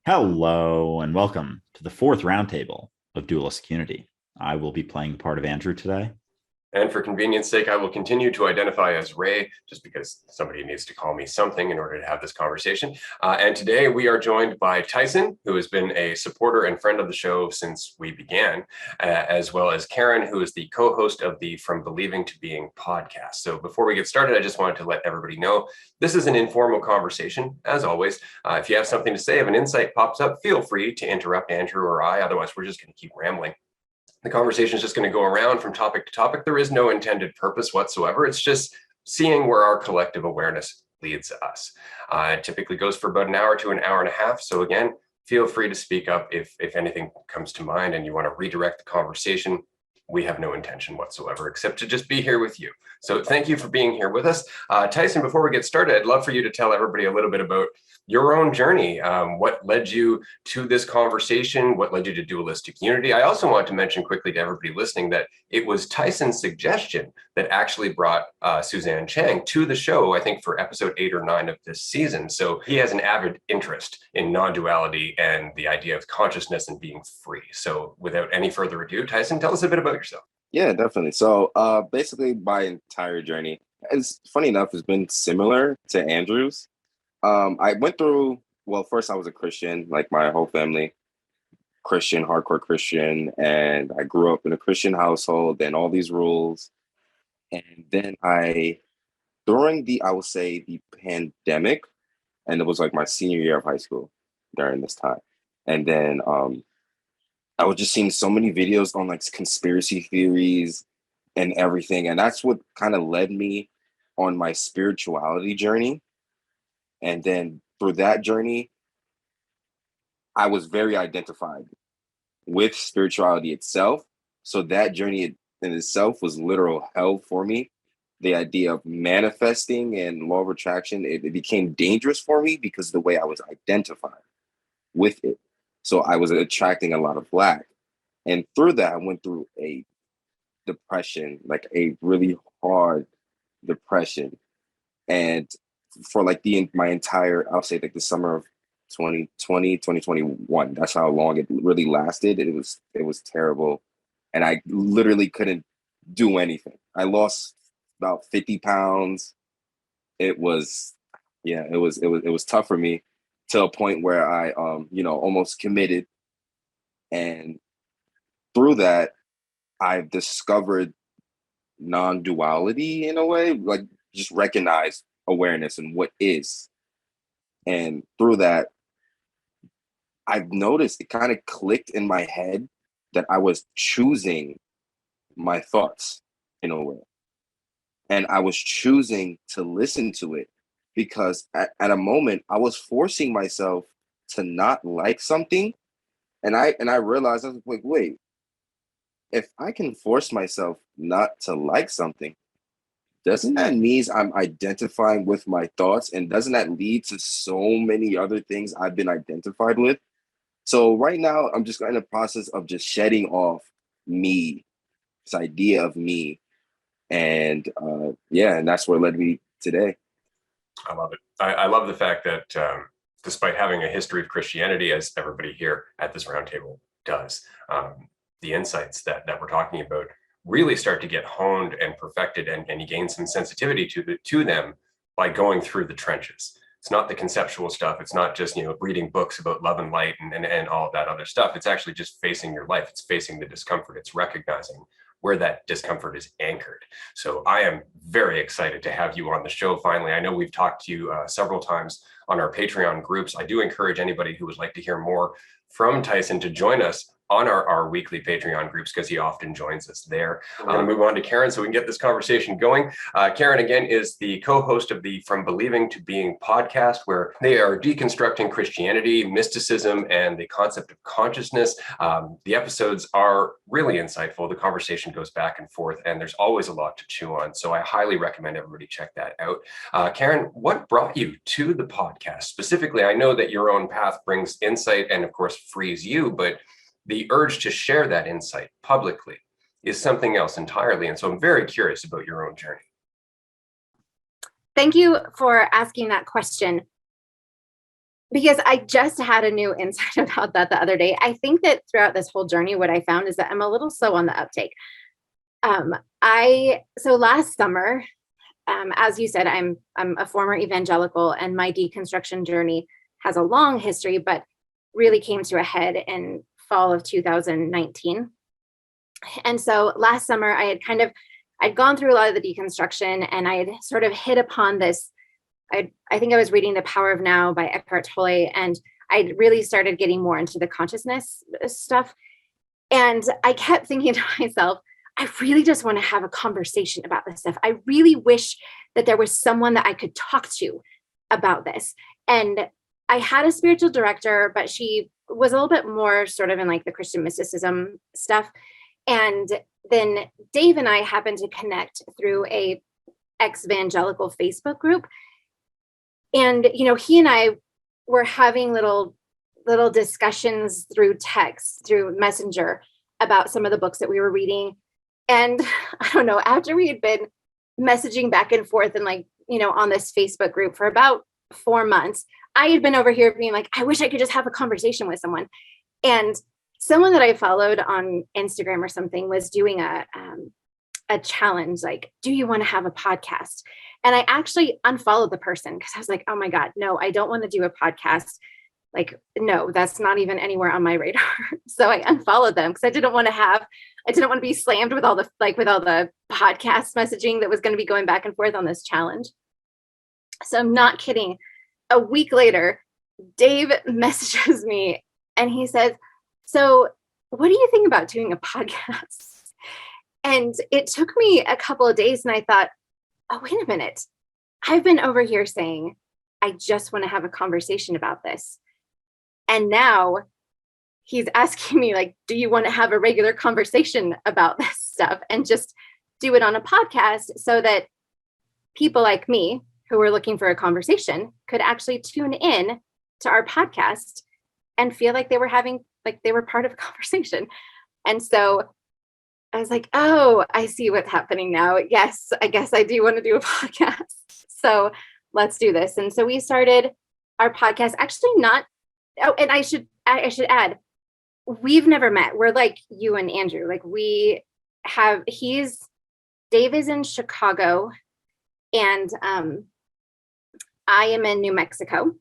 Hello, and welcome to the fourth roundtable of Dualistic Unity. I will be playing the part of Andrew today. And for convenience sake, I will continue to identify as Ray, just because somebody needs to call me something in order to have this conversation. And today we are joined by Tyson, who has been a supporter and friend of the show since we began, as well as Karen, who is the co-host of the From Believing to Being podcast. So before we get started, I just wanted to let everybody know this is an informal conversation, as always. If you have something to say, if an insight pops up, feel free to interrupt Andrew or I. Otherwise, we're just going to keep rambling. The conversation is just going to go around from topic to topic. There is no intended purpose whatsoever. It's just seeing where our collective awareness leads us. It typically goes for about an hour to an hour and a half. So again, feel free to speak up if anything comes to mind and you want to redirect the conversation. We have no intention whatsoever except to just be here with you. So thank you for being here with us. Tyson, before we get started, I'd love for you to tell everybody a little bit about your own journey. What led you to this conversation? What led you to Dualistic Unity? I also want to mention quickly to everybody listening that it was Tyson's suggestion that actually brought Suzanne Chang to the show, I think for episode 8 or 9 of this season. So he has an avid interest in non-duality and the idea of consciousness and being free. So without any further ado, Tyson, tell us a bit about yourself. Yeah, definitely. So basically my entire journey, it's funny enough, has been similar to Andrew's. I went through, well, first I was a Christian, like my whole family, Christian, hardcore Christian, and I grew up in a Christian household and all these rules. And then during I would say the pandemic, and it was like my senior year of high school during this time. And then I was just seeing so many videos on like conspiracy theories and everything. And that's what kind of led me on my spirituality journey. And then through that journey, I was very identified with spirituality itself. So that journey in itself was literal hell for me. The idea of manifesting and law of attraction, it became dangerous for me because of the way I was identified with it. So I was attracting a lot of Black. And through that, I went through a depression, like a really hard depression. And for like my entire, I'll say like the summer of 2020, 2021, that's how long it really lasted. It was terrible. And I literally couldn't do anything. I lost about 50 pounds. It was tough for me to a point where I, almost committed. And through that, I've discovered non-duality in a way, like just recognize awareness and what is. And through that, I've noticed it kind of clicked in my head that I was choosing my thoughts in a way. And I was choosing to listen to it because at a moment I was forcing myself to not like something. And I realized, I was like, wait, if I can force myself not to like something, doesn't that mean I'm identifying with my thoughts? And doesn't that lead to so many other things I've been identified with? So right now, I'm just in the process of just shedding off me, this idea of me. And and that's what led me today. I love it. I love the fact that despite having a history of Christianity, as everybody here at this roundtable does, the insights that we're talking about really start to get honed and perfected, and you gain some sensitivity to them by going through the trenches. It's not the conceptual stuff. It's not just, reading books about love and light and all of that other stuff. It's actually just facing your life. It's facing the discomfort. It's recognizing where that discomfort is anchored. So I am very excited to have you on the show finally. I know we've talked to you several times on our Patreon groups. I do encourage anybody who would like to hear more from Tyson to join us on our weekly Patreon groups, because he often joins us there. I'm going to move on to Karen so we can get this conversation going. Karen, again, is the co-host of the From Believing to Being podcast, where they are deconstructing Christianity, mysticism, and the concept of consciousness. The episodes are really insightful. The conversation goes back and forth, and there's always a lot to chew on. So I highly recommend everybody check that out. Karen, what brought you to the podcast? Specifically, I know that your own path brings insight and, of course, frees you, but the urge to share that insight publicly is something else entirely. And so I'm very curious about your own journey. Thank you for asking that question. because I just had a new insight about that the other day. I think that throughout this whole journey, what I found is that I'm a little slow on the uptake. So last summer, as you said, I'm a former evangelical, and my deconstruction journey has a long history, but really came to a head in fall of 2019. And so last summer, I'd gone through a lot of the deconstruction, and I had sort of hit upon this. I think I was reading The Power of Now by Eckhart Tolle, and I really started getting more into the consciousness stuff. And I kept thinking to myself, I really just want to have a conversation about this stuff. I really wish that there was someone that I could talk to about this. And I had a spiritual director, but she was a little bit more sort of in like the Christian mysticism stuff. And then Dave and I happened to connect through a ex-evangelical Facebook group. And, he and I were having little discussions through text, through Messenger, about some of the books that we were reading. And I don't know, after we had been messaging back and forth and on this Facebook group for about 4 months, I had been over here being like, I wish I could just have a conversation with someone. And someone that I followed on Instagram or something was doing a challenge, like, do you want to have a podcast? And I actually unfollowed the person because I was like, oh my God, no, I don't want to do a podcast. Like, no, that's not even anywhere on my radar. So I unfollowed them because I didn't want to be slammed with all the podcast messaging that was going to be going back and forth on this challenge. So I'm not kidding. A week later, Dave messages me and he says, so what do you think about doing a podcast? And it took me a couple of days, and I thought, oh, wait a minute. I've been over here saying, I just want to have a conversation about this. And now he's asking me, like, do you want to have a regular conversation about this stuff and just do it on a podcast so that people like me who were looking for a conversation could actually tune in to our podcast and feel like they were part of a conversation. And so I was like, oh, I see what's happening now. Yes, I guess I do want to do a podcast. So let's do this. And so we started our podcast, actually not. Oh, and I should add, we've never met. We're like you and Andrew. Like Dave is in Chicago, and I am in New Mexico.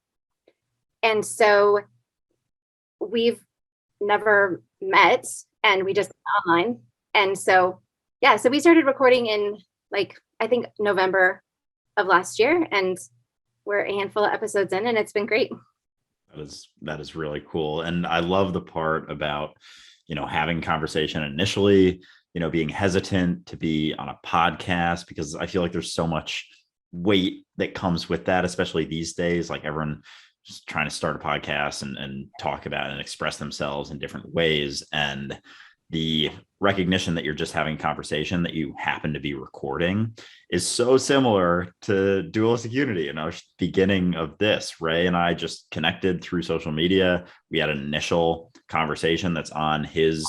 And so we've never met, and we just met online. And so, yeah, so we started recording in I think November of last year, and we're a handful of episodes in, and it's been great. That is really cool. And I love the part about, having conversation initially, being hesitant to be on a podcast, because I feel like there's so much weight that comes with that, especially these days. Like everyone just trying to start a podcast and talk about it and express themselves in different ways. And the recognition that you're just having conversation that you happen to be recording is so similar to Dualistic Unity. And I was beginning of this, Ray and I just connected through social media. We had an initial conversation that's on his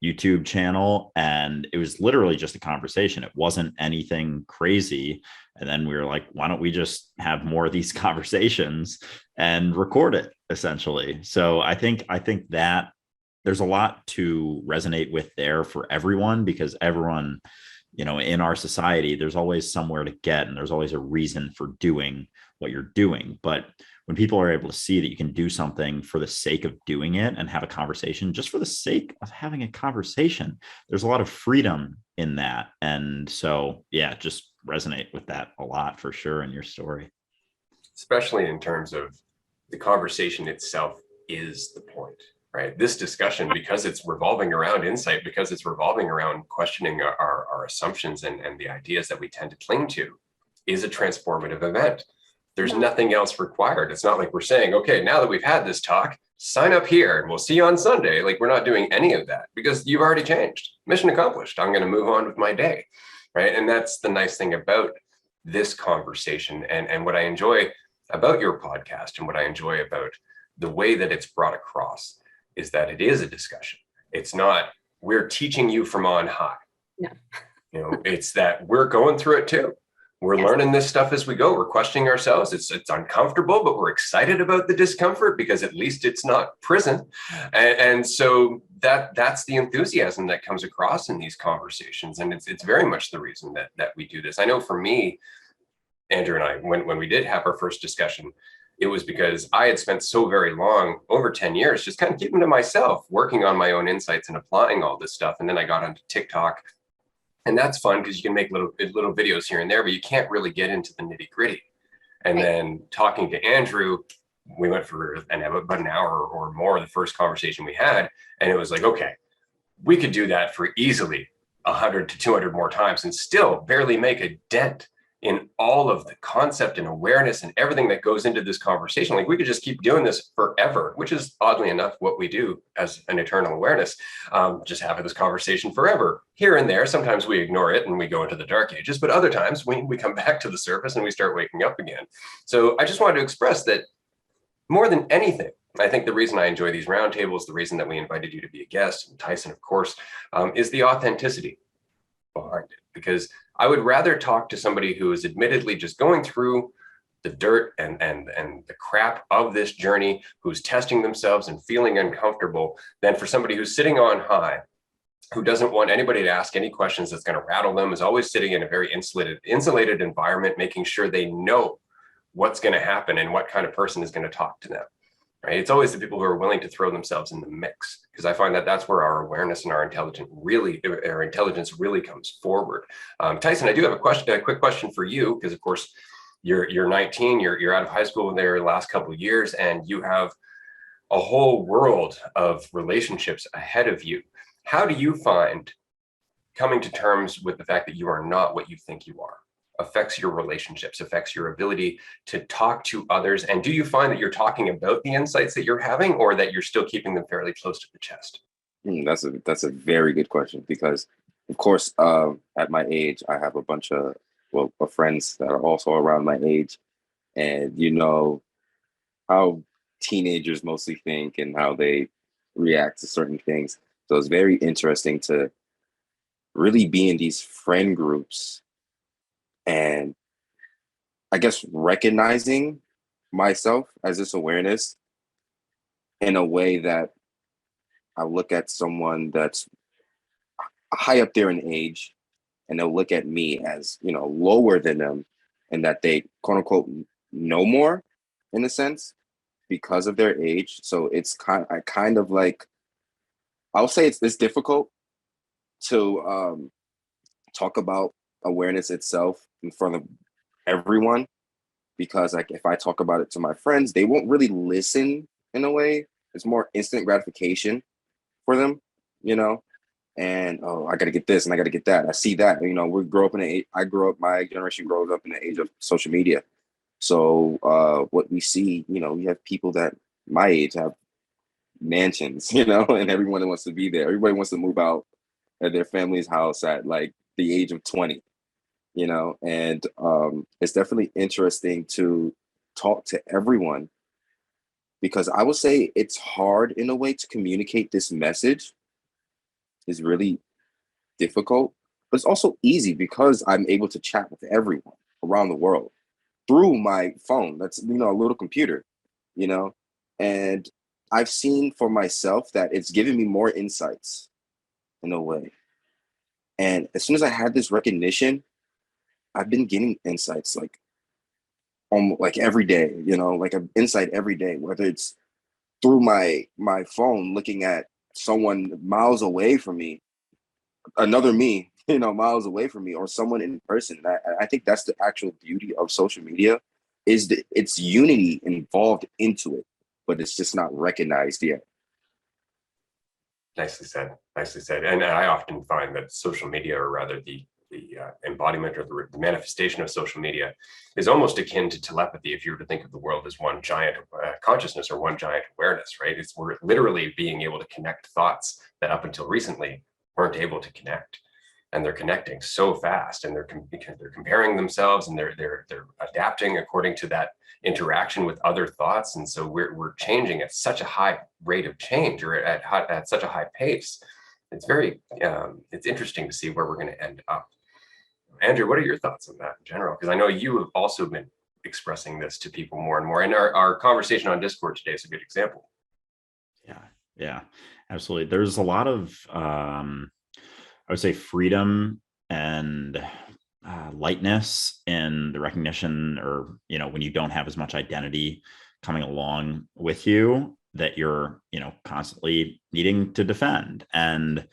YouTube channel, and it was literally just a conversation. It wasn't anything crazy. And then we were like, why don't we just have more of these conversations and record it, essentially? So I think that there's a lot to resonate with there for everyone, because everyone, in our society, there's always somewhere to get, and there's always a reason for doing what you're doing. But when people are able to see that you can do something for the sake of doing it and have a conversation just for the sake of having a conversation, there's a lot of freedom in that. And so, yeah, just resonate with that a lot for sure in your story. Especially in terms of the conversation itself is the point. Right. This discussion, because it's revolving around insight, because it's revolving around questioning our assumptions and the ideas that we tend to cling to, is a transformative event. There's nothing else required. It's not like we're saying, okay, now that we've had this talk, sign up here and we'll see you on Sunday. Like, we're not doing any of that, because you've already changed. Mission accomplished. I'm going to move on with my day. Right. And that's the nice thing about this conversation. And what I enjoy about your podcast, and what I enjoy about the way that it's brought across, is that it is a discussion. It's not, we're teaching you from on high. No. It's that we're going through it too. We're Yes. learning this stuff as we go. We're questioning ourselves. It's uncomfortable, but we're excited about the discomfort because at least it's not prison. And so that's the enthusiasm that comes across in these conversations. And it's very much the reason that we do this. I know for me, Andrew and I, when we did have our first discussion, it was because I had spent so very long, over 10 years, just kind of keeping to myself, working on my own insights and applying all this stuff. And then I got onto TikTok. And that's fun because you can make little videos here and there, but you can't really get into the nitty gritty. And Right. then talking to Andrew, we went for about an hour or more, the first conversation we had. And it was like, okay, we could do that for easily 100 to 200 more times and still barely make a dent in all of the concept and awareness and everything that goes into this conversation. Like we could just keep doing this forever, which is oddly enough what we do as an eternal awareness, just having this conversation forever. Here and there, sometimes we ignore it and we go into the dark ages, but other times we come back to the surface and we start waking up again. So I just wanted to express that more than anything, I think the reason I enjoy these roundtables, the reason that we invited you to be a guest, and Tyson, of course, is the authenticity behind it. Because I would rather talk to somebody who is admittedly just going through the dirt and the crap of this journey, who's testing themselves and feeling uncomfortable, than for somebody who's sitting on high, who doesn't want anybody to ask any questions that's going to rattle them, is always sitting in a very insulated environment, making sure they know what's going to happen and what kind of person is going to talk to them. Right? It's always the people who are willing to throw themselves in the mix, because I find that that's where our awareness and our intelligence really comes forward. Tyson, I do have a quick question for you, because of course you're 19, you're out of high school in the last couple of years, and you have a whole world of relationships ahead of you. How do you find coming to terms with the fact that you are not what you think you are affects your relationships, affects your ability to talk to others? And do you find that you're talking about the insights that you're having, or that you're still keeping them fairly close to the chest? That's a very good question, because, of course, at my age, I have a bunch of friends that are also around my age, and you know how teenagers mostly think and how they react to certain things. So it's very interesting to really be in these friend groups and, I guess, recognizing myself as this awareness in a way that I look at someone that's high up there in age, and they'll look at me as, lower than them, and that they quote unquote know more, in a sense, because of their age. So it's kind of like, I'll say it's difficult to talk about awareness itself in front of everyone, because like if I talk about it to my friends, they won't really listen. In a way, it's more instant gratification for them, you know. And oh, I got to get this and I got to get that. I see that, we grow up in the I grew up, my generation grows up in the age of social media. So what we see, we have people that my age have mansions, and everyone wants to be there. Everybody wants to move out at their family's house at like the age of 20, and it's definitely interesting to talk to everyone, because I would say it's hard in a way to communicate this message. Is really difficult, but it's also easy because I'm able to chat with everyone around the world through my phone. That's, a little computer, you know, and I've seen for myself that it's given me more insights in a way. And as soon as I had this recognition, I've been getting insights like almost like every day, like an insight every day, whether it's through my phone, looking at someone miles away from me, another me, miles away from me, or someone in person. I think that's the actual beauty of social media, is that it's unity involved into it, but it's just not recognized yet. Nicely said. Nicely said. And I often find that social media, or rather the embodiment or the manifestation of social media, is almost akin to telepathy. If you were to think of the world as one giant consciousness or one giant awareness, right? We're literally being able to connect thoughts that up until recently weren't able to connect, and they're connecting so fast, and they're comparing themselves, and they're adapting according to that interaction with other thoughts. And so we're changing at such a high rate of change, or at such a high pace. It's very it's interesting to see where we're going to end up. Andrew, what are your thoughts on that in general? Because I know you have also been expressing this to people more and more. And our conversation on Discord today is a good example. Yeah, absolutely. There's a lot of, I would say, freedom and lightness in the recognition, or, when you don't have as much identity coming along with you that you're, constantly needing to defend. And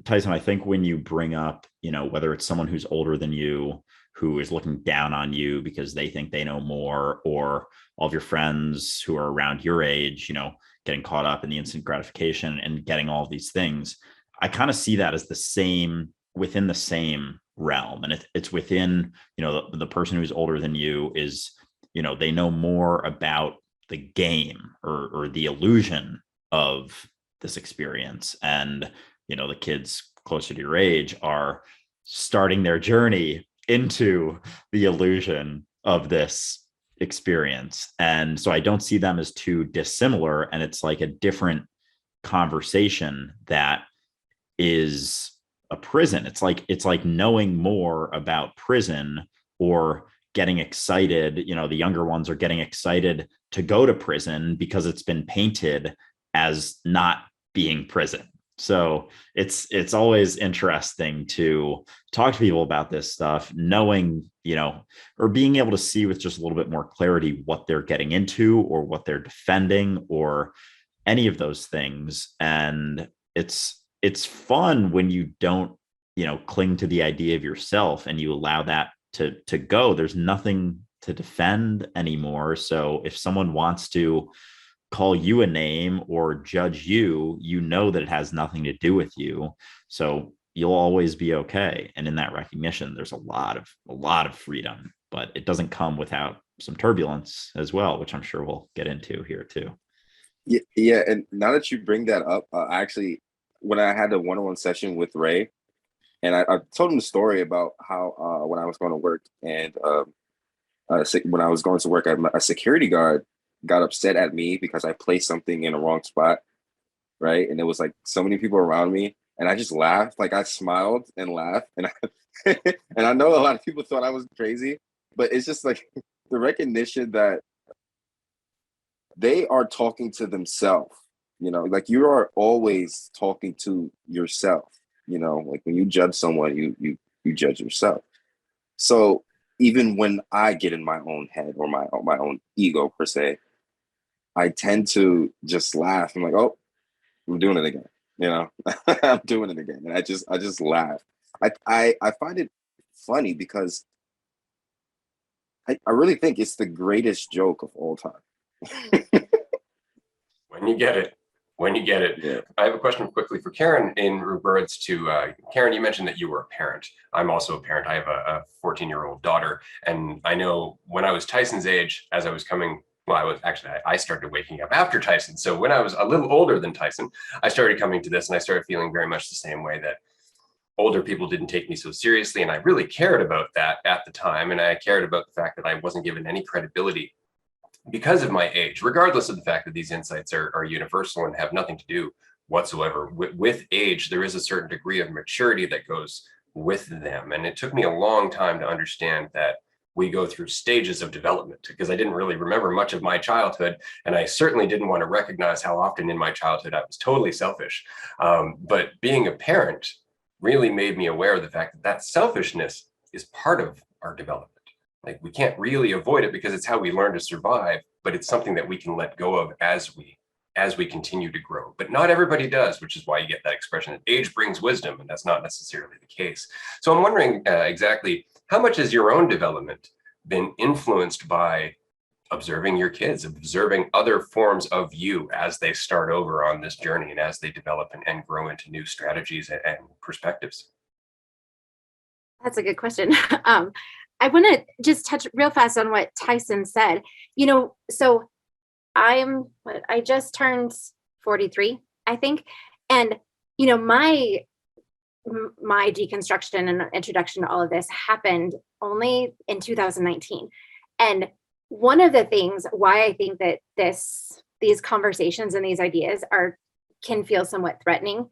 Tyson, I think when you bring up, whether it's someone who's older than you, who is looking down on you because they think they know more, or all of your friends who are around your age, getting caught up in the instant gratification and getting all of these things, I kind of see that as within the same realm. And it's within, the person who's older than you is, they know more about the game or the illusion of this experience. And, the kids closer to your age are starting their journey into the illusion of this experience. And so I don't see them as too dissimilar. And it's like a different conversation that is a prison. It's like knowing more about prison, or getting excited. The younger ones are getting excited to go to prison because it's been painted as not being prison. So it's always interesting to talk to people about this stuff, knowing, or being able to see with just a little bit more clarity what they're getting into, or what they're defending, or any of those things. And it's fun when you don't, cling to the idea of yourself, and you allow that to go. There's nothing to defend anymore. So if someone wants to call you a name or judge you, that it has nothing to do with you. So you'll always be okay. And in that recognition, there's a lot of freedom, but it doesn't come without some turbulence as well, which I'm sure we'll get into here too. Yeah. And now that you bring that up, actually, when I had a one-on-one session with Ray, and I told him the story about how when I was going to work, and when I was going to work, a security guard got upset at me because I placed something in the wrong spot, right? And it was like so many people around me, and I just laughed. Like, I smiled and laughed, and and I know a lot of people thought I was crazy, but it's just like the recognition that they are talking to themselves. Like, you are always talking to yourself. Like, when you judge someone, you judge yourself. So even when I get in my own head, or my own ego per se, I tend to just laugh. I'm like, oh, I'm doing it again. I'm doing it again. And I just laugh. I find it funny because I really think it's the greatest joke of all time. When you get it. Yeah. I have a question quickly for Karen in regards to, Karen, you mentioned that you were a parent. I'm also a parent. I have a 14-year-old daughter. And I know when I was Tyson's age, as I was coming, I started waking up after Tyson. So when I was a little older than Tyson, I started coming to this, and I started feeling very much the same way, that older people didn't take me so seriously. And I really cared about that at the time. And I cared about the fact that I wasn't given any credibility because of my age, regardless of the fact that these insights are universal and have nothing to do whatsoever with age. There is a certain degree of maturity that goes with them. And it took me a long time to understand that we go through stages of development, because I didn't really remember much of my childhood. And I certainly didn't want to recognize how often in my childhood I was totally selfish. But being a parent really made me aware of the fact that selfishness is part of our development. Like, we can't really avoid it because it's how we learn to survive, but it's something that we can let go of as we continue to grow. But not everybody does, which is why you get that expression that age brings wisdom, and that's not necessarily the case. So I'm wondering exactly, how much has your own development been influenced by observing your kids, observing other forms of you as they start over on this journey, and as they develop and grow into new strategies and perspectives? That's a good question. I want to just touch real fast on what Tyson said. So I just turned 43, I think. And, my deconstruction and introduction to all of this happened only in 2019. And one of the things why I think that these conversations and these ideas can feel somewhat threatening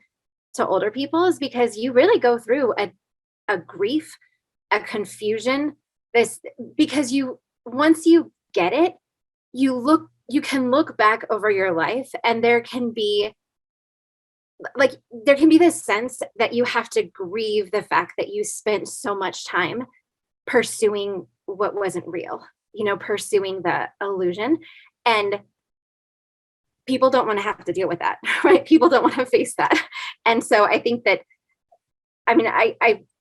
to older people is because you really go through a grief a confusion, because once you get it, you can look back over your life, and there can be this sense that you have to grieve the fact that you spent so much time pursuing what wasn't real, pursuing the illusion. And people don't want to have to deal with that, right? People don't want to face that. And so I think that,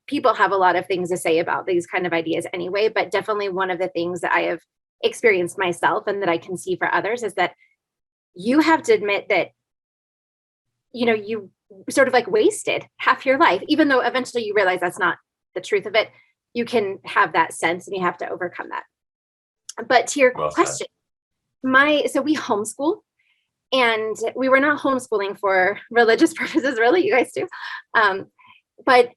people have a lot of things to say about these kind of ideas anyway, but definitely one of the things that I have experienced myself and that I can see for others is that you have to admit that, you sort of like wasted half your life, even though eventually you realize that's not the truth of it. You can have that sense and you have to overcome that. But to your question, so we homeschool, and we were not homeschooling for religious purposes, really. You guys do. But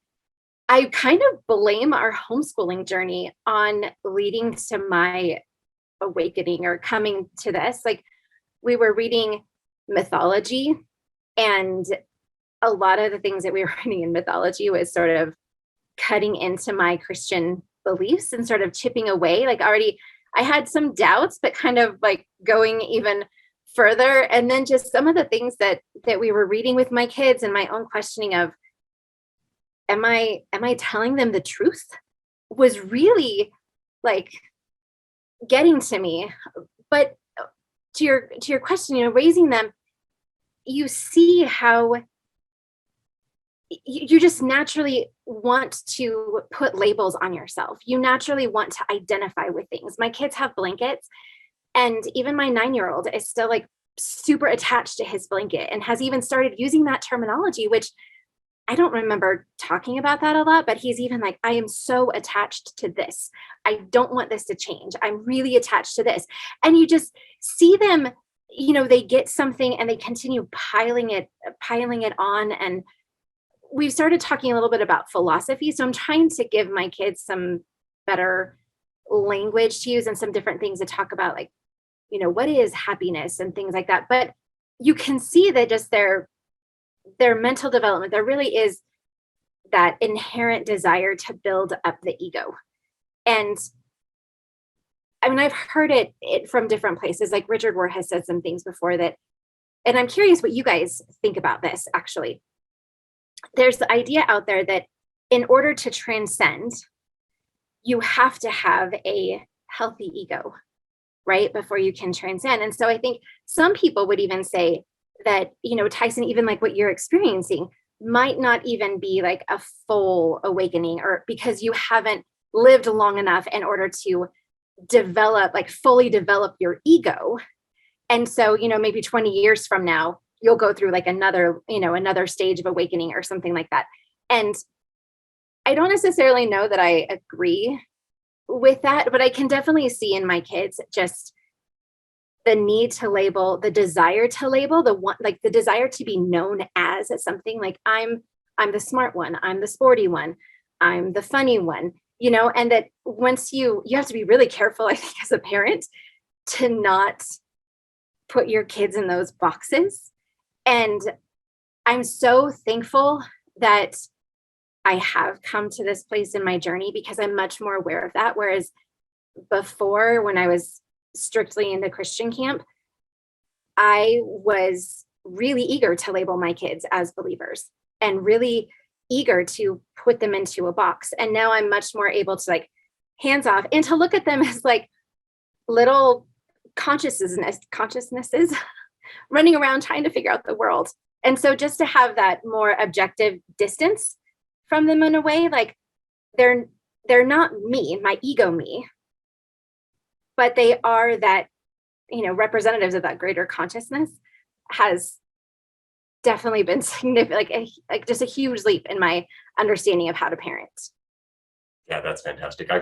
I kind of blame our homeschooling journey on leading to my awakening or coming to this. Like, we were reading mythology, and a lot of the things that we were reading in mythology was sort of cutting into my Christian beliefs and sort of chipping away. Like, already I had some doubts, but kind of like going even further. And then just some of the things that we were reading with my kids, and my own questioning of, am I telling them the truth, was really like getting to me. But to your question, raising them, you see how you just naturally want to put labels on yourself. You naturally want to identify with things. My kids have blankets, and even my 9-year-old is still like super attached to his blanket and has even started using that terminology, which I don't remember talking about that a lot, but he's even like, I am so attached to this. I don't want this to change. I'm really attached to this. And you just see them, they get something and they continue piling it on. And we've started talking a little bit about philosophy. So I'm trying to give my kids some better language to use and some different things to talk about, like, what is happiness and things like that. But you can see that just their mental development, there really is that inherent desire to build up the ego. And I've heard it from different places, like Richard Rohr has said some things before that, and I'm curious what you guys think about this. Actually, there's the idea out there that in order to transcend, you have to have a healthy ego, right? Before you can transcend. And so I think some people would even say that, Tyson, even like what you're experiencing might not even be like a full awakening, or because you haven't lived long enough in order to fully develop your ego. And so, maybe 20 years from now, you'll go through like another stage of awakening or something like that. And I don't necessarily know that I agree with that, but I can definitely see in my kids just the need to label, the desire to label, the desire to be known as something, like I'm the smart one, I'm the sporty one, I'm the funny one, and that once you have to be really careful, I think, as a parent, to not put your kids in those boxes. And I'm so thankful that I have come to this place in my journey, because I'm much more aware of that. Whereas before, when I was strictly in the Christian camp, I was really eager to label my kids as believers and really eager to put them into a box. And now I'm much more able to like hands off and to look at them as like little consciousnesses running around trying to figure out the world. And so just to have that more objective distance from them in a way, like they're not me, my ego me, but they are that, representatives of that greater consciousness, has definitely been significant, like just a huge leap in my understanding of how to parent. Yeah, that's fantastic. I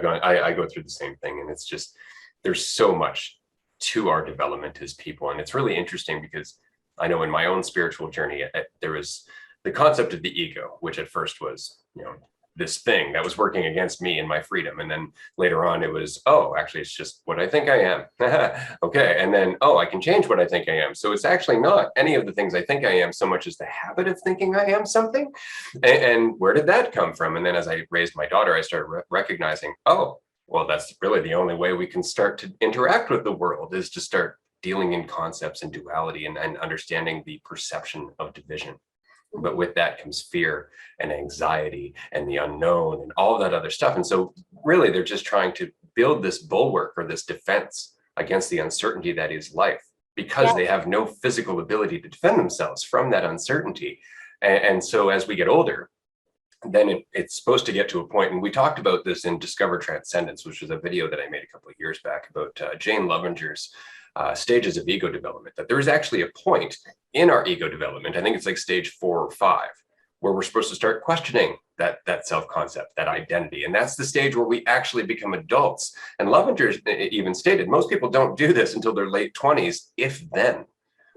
go through the same thing, and it's just, there's so much to our development as people. And it's really interesting because I know in my own spiritual journey, there was the concept of the ego, which at first was, this thing that was working against me and my freedom. And then later on, it was, oh, actually, it's just what I think I am. Okay. And then, oh, I can change what I think I am. So it's actually not any of the things I think I am so much as the habit of thinking I am something. And where did that come from? And then as I raised my daughter, I started recognizing, oh, well, that's really the only way we can start to interact with the world, is to start dealing in concepts and duality, and understanding the perception of division. But with that comes fear and anxiety and the unknown and all of that other stuff. And so really, they're just trying to build this bulwark or this defense against the uncertainty that is life, because they have no physical ability to defend themselves from that uncertainty. And so as we get older, then it's supposed to get to a point, and we talked about this in Discover Transcendence, which was a video that I made a couple of years back about Jane Lovinger's stages of ego development, that there is actually a point in our ego development, I think it's like stage 4 or 5, where we're supposed to start questioning that self-concept, that identity. And that's the stage where we actually become adults. And Lovinger even stated, most people don't do this until their late 20s, if then.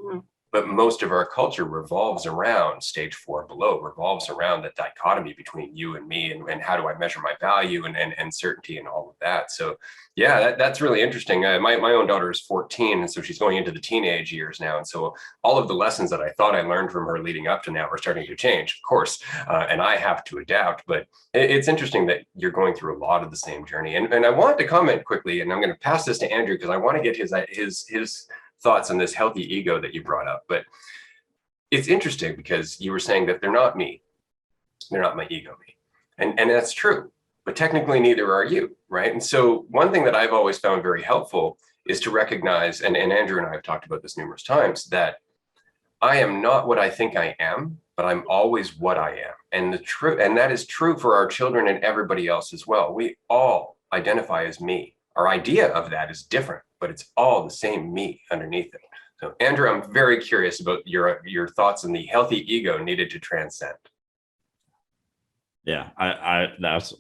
Mm-hmm. But most of our culture revolves around stage 4 and below, revolves around that dichotomy between you and me, and how do I measure my value and certainty and all of that. So yeah, that's really interesting. My own daughter is 14, and so she's going into the teenage years now. And so all of the lessons that I thought I learned from her leading up to now are starting to change, of course, and I have to adapt. But it's interesting that you're going through a lot of the same journey. And I wanted to comment quickly, and I'm going to pass this to Andrew, because I want to get his thoughts on this healthy ego that you brought up. But it's interesting because you were saying that they're not me. They're not my ego me. And that's true. But technically, neither are you, right? And so one thing that I've always found very helpful is to recognize, and Andrew and I have talked about this numerous times, that I am not what I think I am, but I'm always what I am. And that is true for our children and everybody else as well. We all identify as me. Our idea of that is different, but it's all the same me underneath it. So Andrew, I'm very curious about your thoughts on the healthy ego needed to transcend. Yeah, I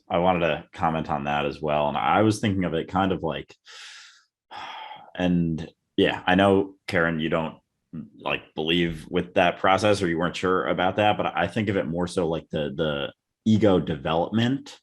wanted to comment on that as well. And I was thinking of it kind of like, and yeah, I know, Karen, you don't like believe with that process, or you weren't sure about that, but I think of it more so like the ego development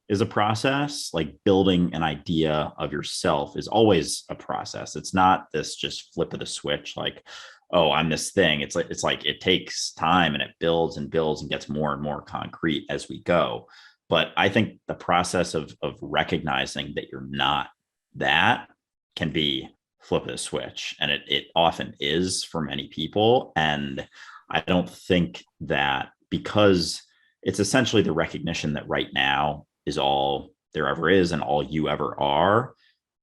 is a process. Like building an idea of yourself is always a process. It's not this just flip of the switch, like, oh, I'm this thing. It's like it takes time, and it builds and builds and gets more and more concrete as we go. But I think the process of recognizing that you're not that can be flip of the switch. And it often is for many people. And I don't think that, because it's essentially the recognition that right now is all there ever is and all you ever are.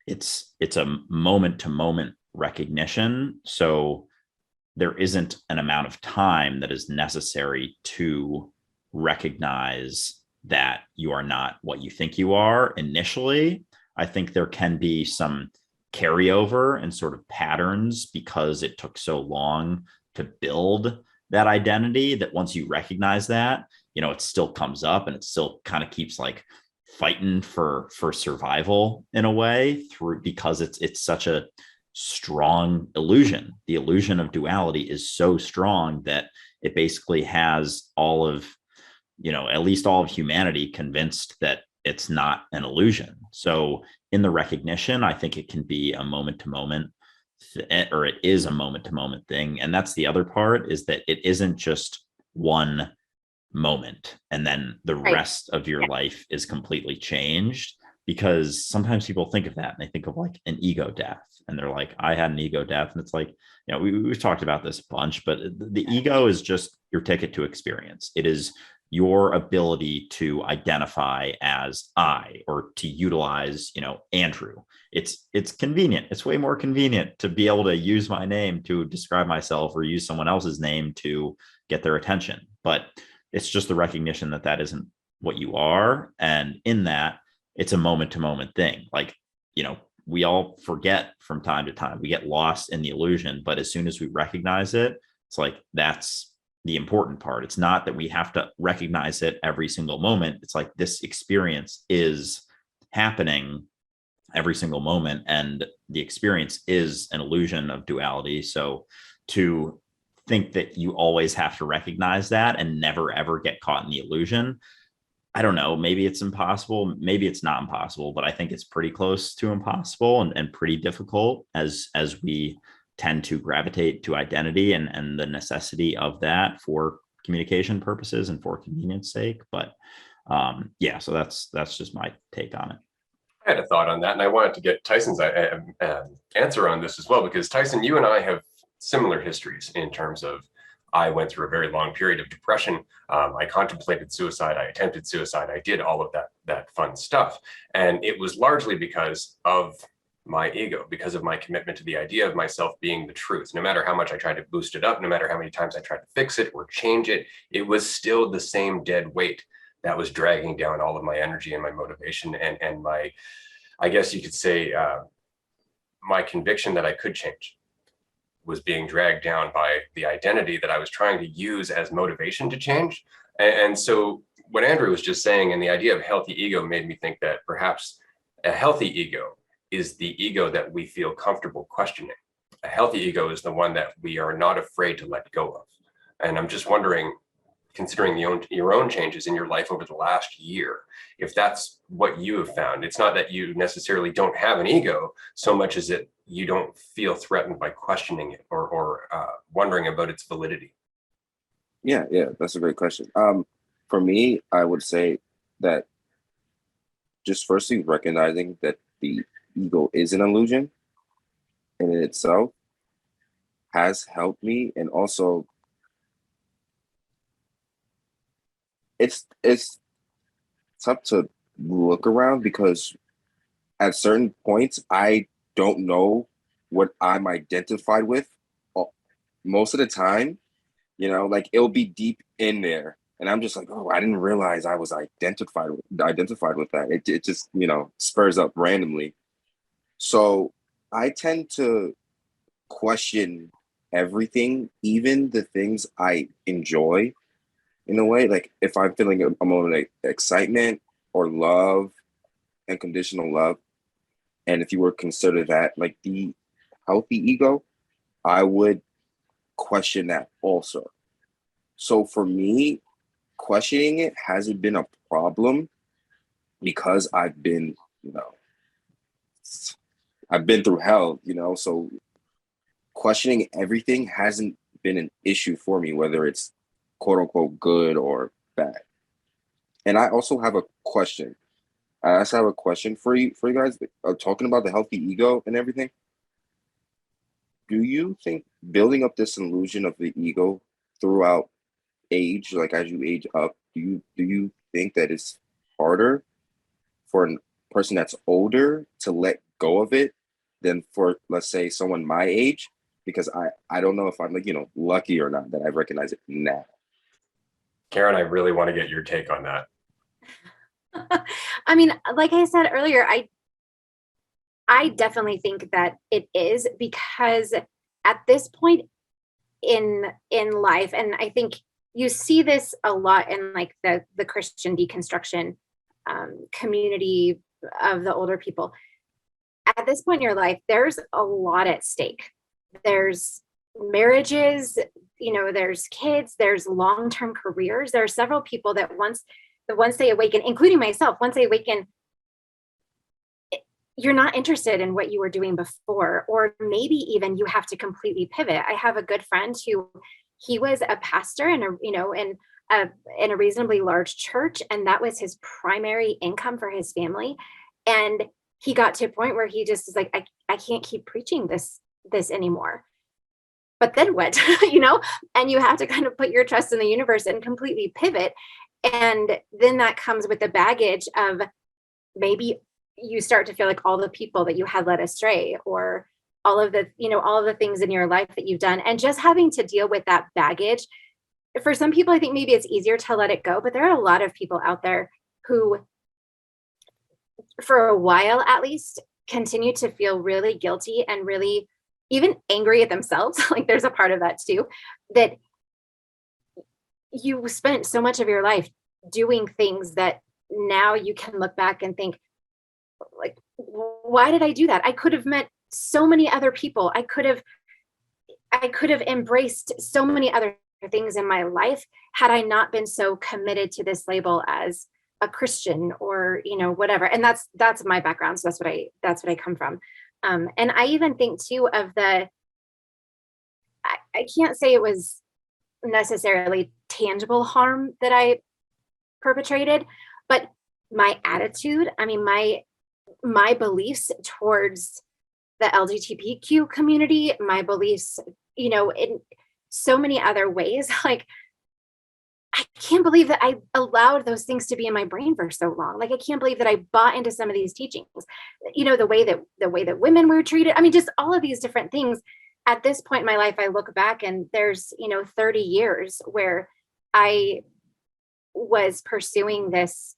It's a moment to moment recognition. So there isn't an amount of time that is necessary to recognize that you are not what you think you are initially. I think there can be some carryover and sort of patterns because it took so long to build that identity, that once you recognize that, it still comes up, and it still kind of keeps like fighting for survival in a way, because it's such a strong illusion. The illusion of duality is so strong that it basically has all of, at least all of humanity convinced that it's not an illusion. So in the recognition, I think it can be a moment to moment, or it is a moment to moment thing. And that's the other part, is that it isn't just one moment and then the rest of your life is completely changed. Because sometimes people think of that and they think of like an ego death, and they're like, I had an ego death. And it's like, we've talked about this a bunch, but the ego is just your ticket to experience. It is your ability to identify as I, or to utilize, Andrew. It's convenient. It's way more convenient to be able to use my name to describe myself, or use someone else's name to get their attention. But it's just the recognition that that isn't what you are. And in that, it's a moment to moment thing. Like, we all forget from time to time. We get lost in the illusion, but as soon as we recognize it, it's like, that's the important part. It's not that we have to recognize it every single moment. It's like, this experience is happening every single moment, and the experience is an illusion of duality. So to think that you always have to recognize that and never ever get caught in the illusion, I don't know, maybe it's impossible, maybe it's not impossible, but I think it's pretty close to impossible and pretty difficult as we tend to gravitate to identity and the necessity of that for communication purposes and for convenience sake. But yeah, so that's just my take on it. I had a thought on that, and I wanted to get Tyson's answer on this as well, because Tyson, you and I have similar histories in terms of I went through a very long period of depression. I contemplated suicide. I attempted suicide. I did all of that fun stuff. And it was largely because of my ego, because of my commitment to the idea of myself being the truth. No matter how much I tried to boost it up, no matter how many times I tried to fix it or change it, it was still the same dead weight that was dragging down all of my energy and my motivation and my, I guess you could say, my conviction that I could change was being dragged down by the identity that I was trying to use as motivation to change. And so what Andrew was just saying, and the idea of healthy ego, made me think that perhaps a healthy ego is the ego that we feel comfortable questioning. A healthy ego is the one that we are not afraid to let go of. And I'm just wondering, considering your own changes in your life over the last year, if that's what you have found. It's not that you necessarily don't have an ego so much as that you don't feel threatened by questioning it or wondering about its validity. Yeah, that's a great question. For me, I would say that just firstly recognizing that the ego is an illusion in itself has helped me, and also it's tough to look around because at certain points I don't know what I'm identified with most of the time. Like it'll be deep in there, and I'm just like, oh, I didn't realize I was identified with that. It just spurs up randomly. So I tend to question everything, even the things I enjoy, in a way. Like if I'm feeling a moment of excitement or love, unconditional love, and if you were to consider that like the healthy ego, I would question that also. So for me, questioning it hasn't been a problem because I've been through hell, so questioning everything hasn't been an issue for me, whether it's quote unquote good or bad. And I also have a question. I also have a question for you guys, talking about the healthy ego and everything. Do you think building up this illusion of the ego throughout age, like as you age up, do you think that it's harder for a person that's older to let go of it than for, let's say, someone my age? Because I don't know if I'm lucky or not that I recognize it now. Karen, I really want to get your take on that. I mean, like I said earlier, I definitely think that it is, because at this point in life, and I think you see this a lot in like the Christian deconstruction community of the older people. At this point in your life, there's a lot at stake. There's marriages, there's kids, there's long-term careers. There are several people that once they awaken, including myself, once they awaken, you're not interested in what you were doing before, or maybe even you have to completely pivot. I have a good friend who he was a pastor in a reasonably large church, and that was his primary income for his family. And he got to a point where he just is like, I can't keep preaching this anymore. But then what? And you have to kind of put your trust in the universe and completely pivot. And then that comes with the baggage of maybe you start to feel like all the people that you had led astray, or all of the things in your life that you've done, and just having to deal with that baggage. For some people, I think maybe it's easier to let it go, but there are a lot of people out there who, for a while at least, continue to feel really guilty and really even angry at themselves. Like there's a part of that too, that you spent so much of your life doing things that now you can look back and think, like, why did I do that? I could have met so many other people. I could have embraced so many other things in my life had I not been so committed to this label as a Christian or, whatever. And that's my background. So that's what I come from. And I even think too of I can't say it was necessarily tangible harm that I perpetrated, but my attitude, I mean, my beliefs towards the LGBTQ community, my beliefs, in so many other ways, like, I can't believe that I allowed those things to be in my brain for so long. Like, I can't believe that I bought into some of these teachings, the way that women were treated. I mean, just all of these different things. At this point in my life, I look back and there's, 30 years where I was pursuing this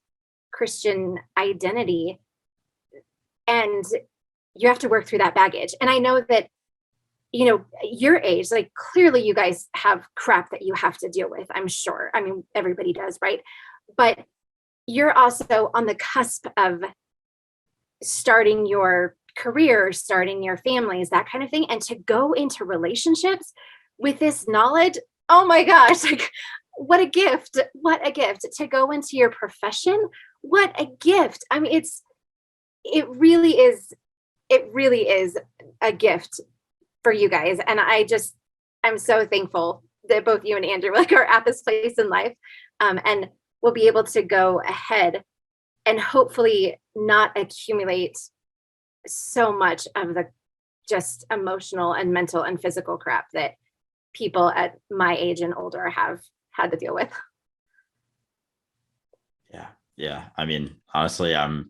Christian identity, and you have to work through that baggage. And I know that, your age, like, clearly you guys have crap that you have to deal with, I'm sure. I mean, everybody does, right? But you're also on the cusp of starting your career, starting your families, that kind of thing. And to go into relationships with this knowledge, oh my gosh, like, what a gift. What a gift to go into your profession. What a gift. I mean, it really is a gift for you guys. And I'm so thankful that both you and Andrew are at this place in life, and will be able to go ahead and hopefully not accumulate so much of the just emotional and mental and physical crap that people at my age and older have had to deal with. Yeah. I mean, honestly, I'm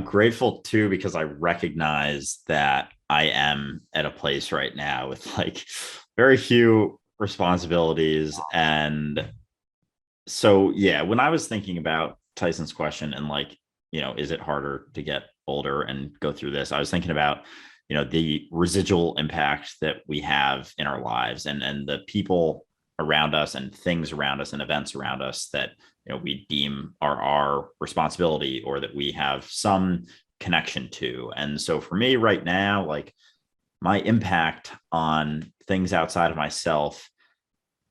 grateful too, because I recognize that I am at a place right now with like very few responsibilities. And so, yeah, when I was thinking about Tyson's question and like, is it harder to get older and go through this? I was thinking about, the residual impact that we have in our lives and the people around us and things around us and events around us that, we deem are our responsibility or that we have some connection to. And so for me right now, like, my impact on things outside of myself,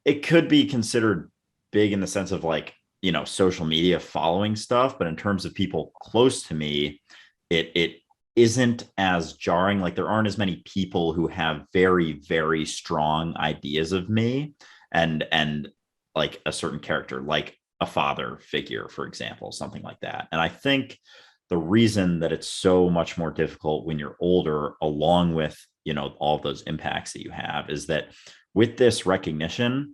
it could be considered big in the sense of like, social media following stuff, but in terms of people close to me, it isn't as jarring. Like, there aren't as many people who have very, very strong ideas of me and like a certain character, like a father figure, for example, something like that. And I think the reason that it's so much more difficult when you're older, along with, all those impacts that you have, is that with this recognition,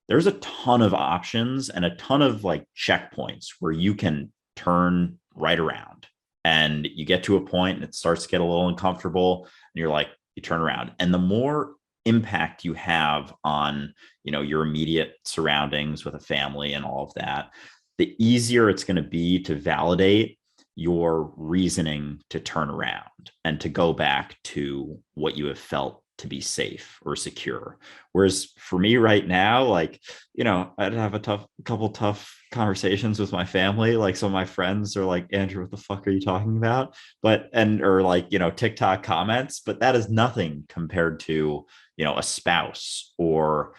there's a ton of options and a ton of like checkpoints where you can turn right around, and you get to a point and it starts to get a little uncomfortable and you're like, you turn around. And the more impact you have on, your immediate surroundings with a family and all of that, the easier it's going to be to validate your reasoning to turn around and to go back to what you have felt to be safe or secure. Whereas for me right now, like, I'd have a couple tough conversations with my family. Like, some of my friends are like, Andrew, what the fuck are you talking about? Or like, TikTok comments, but that is nothing compared to, a spouse or,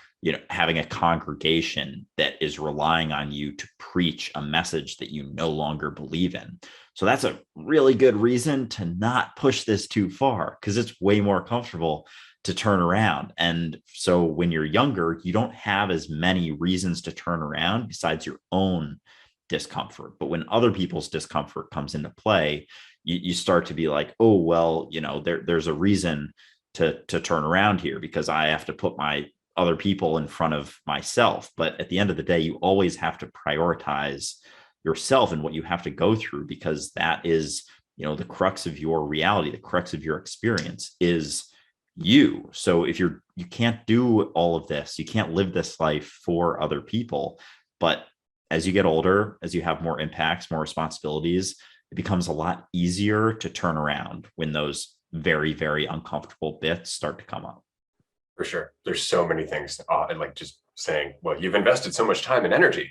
having a congregation that is relying on you to preach a message that you no longer believe in. So that's a really good reason to not push this too far, because it's way more comfortable to turn around. And so when you're younger, you don't have as many reasons to turn around besides your own discomfort. But when other people's discomfort comes into play, you start to be like, oh, well, there's a reason to turn around here, because I have to put my other people in front of myself. But at the end of the day, you always have to prioritize yourself and what you have to go through, because that is, the crux of your reality, the crux of your experience is you. So if you can't do all of this, you can't live this life for other people. But as you get older, as you have more impacts, more responsibilities, it becomes a lot easier to turn around when those very, very uncomfortable bits start to come up. For sure. There's so many things, like just saying, well, you've invested so much time and energy,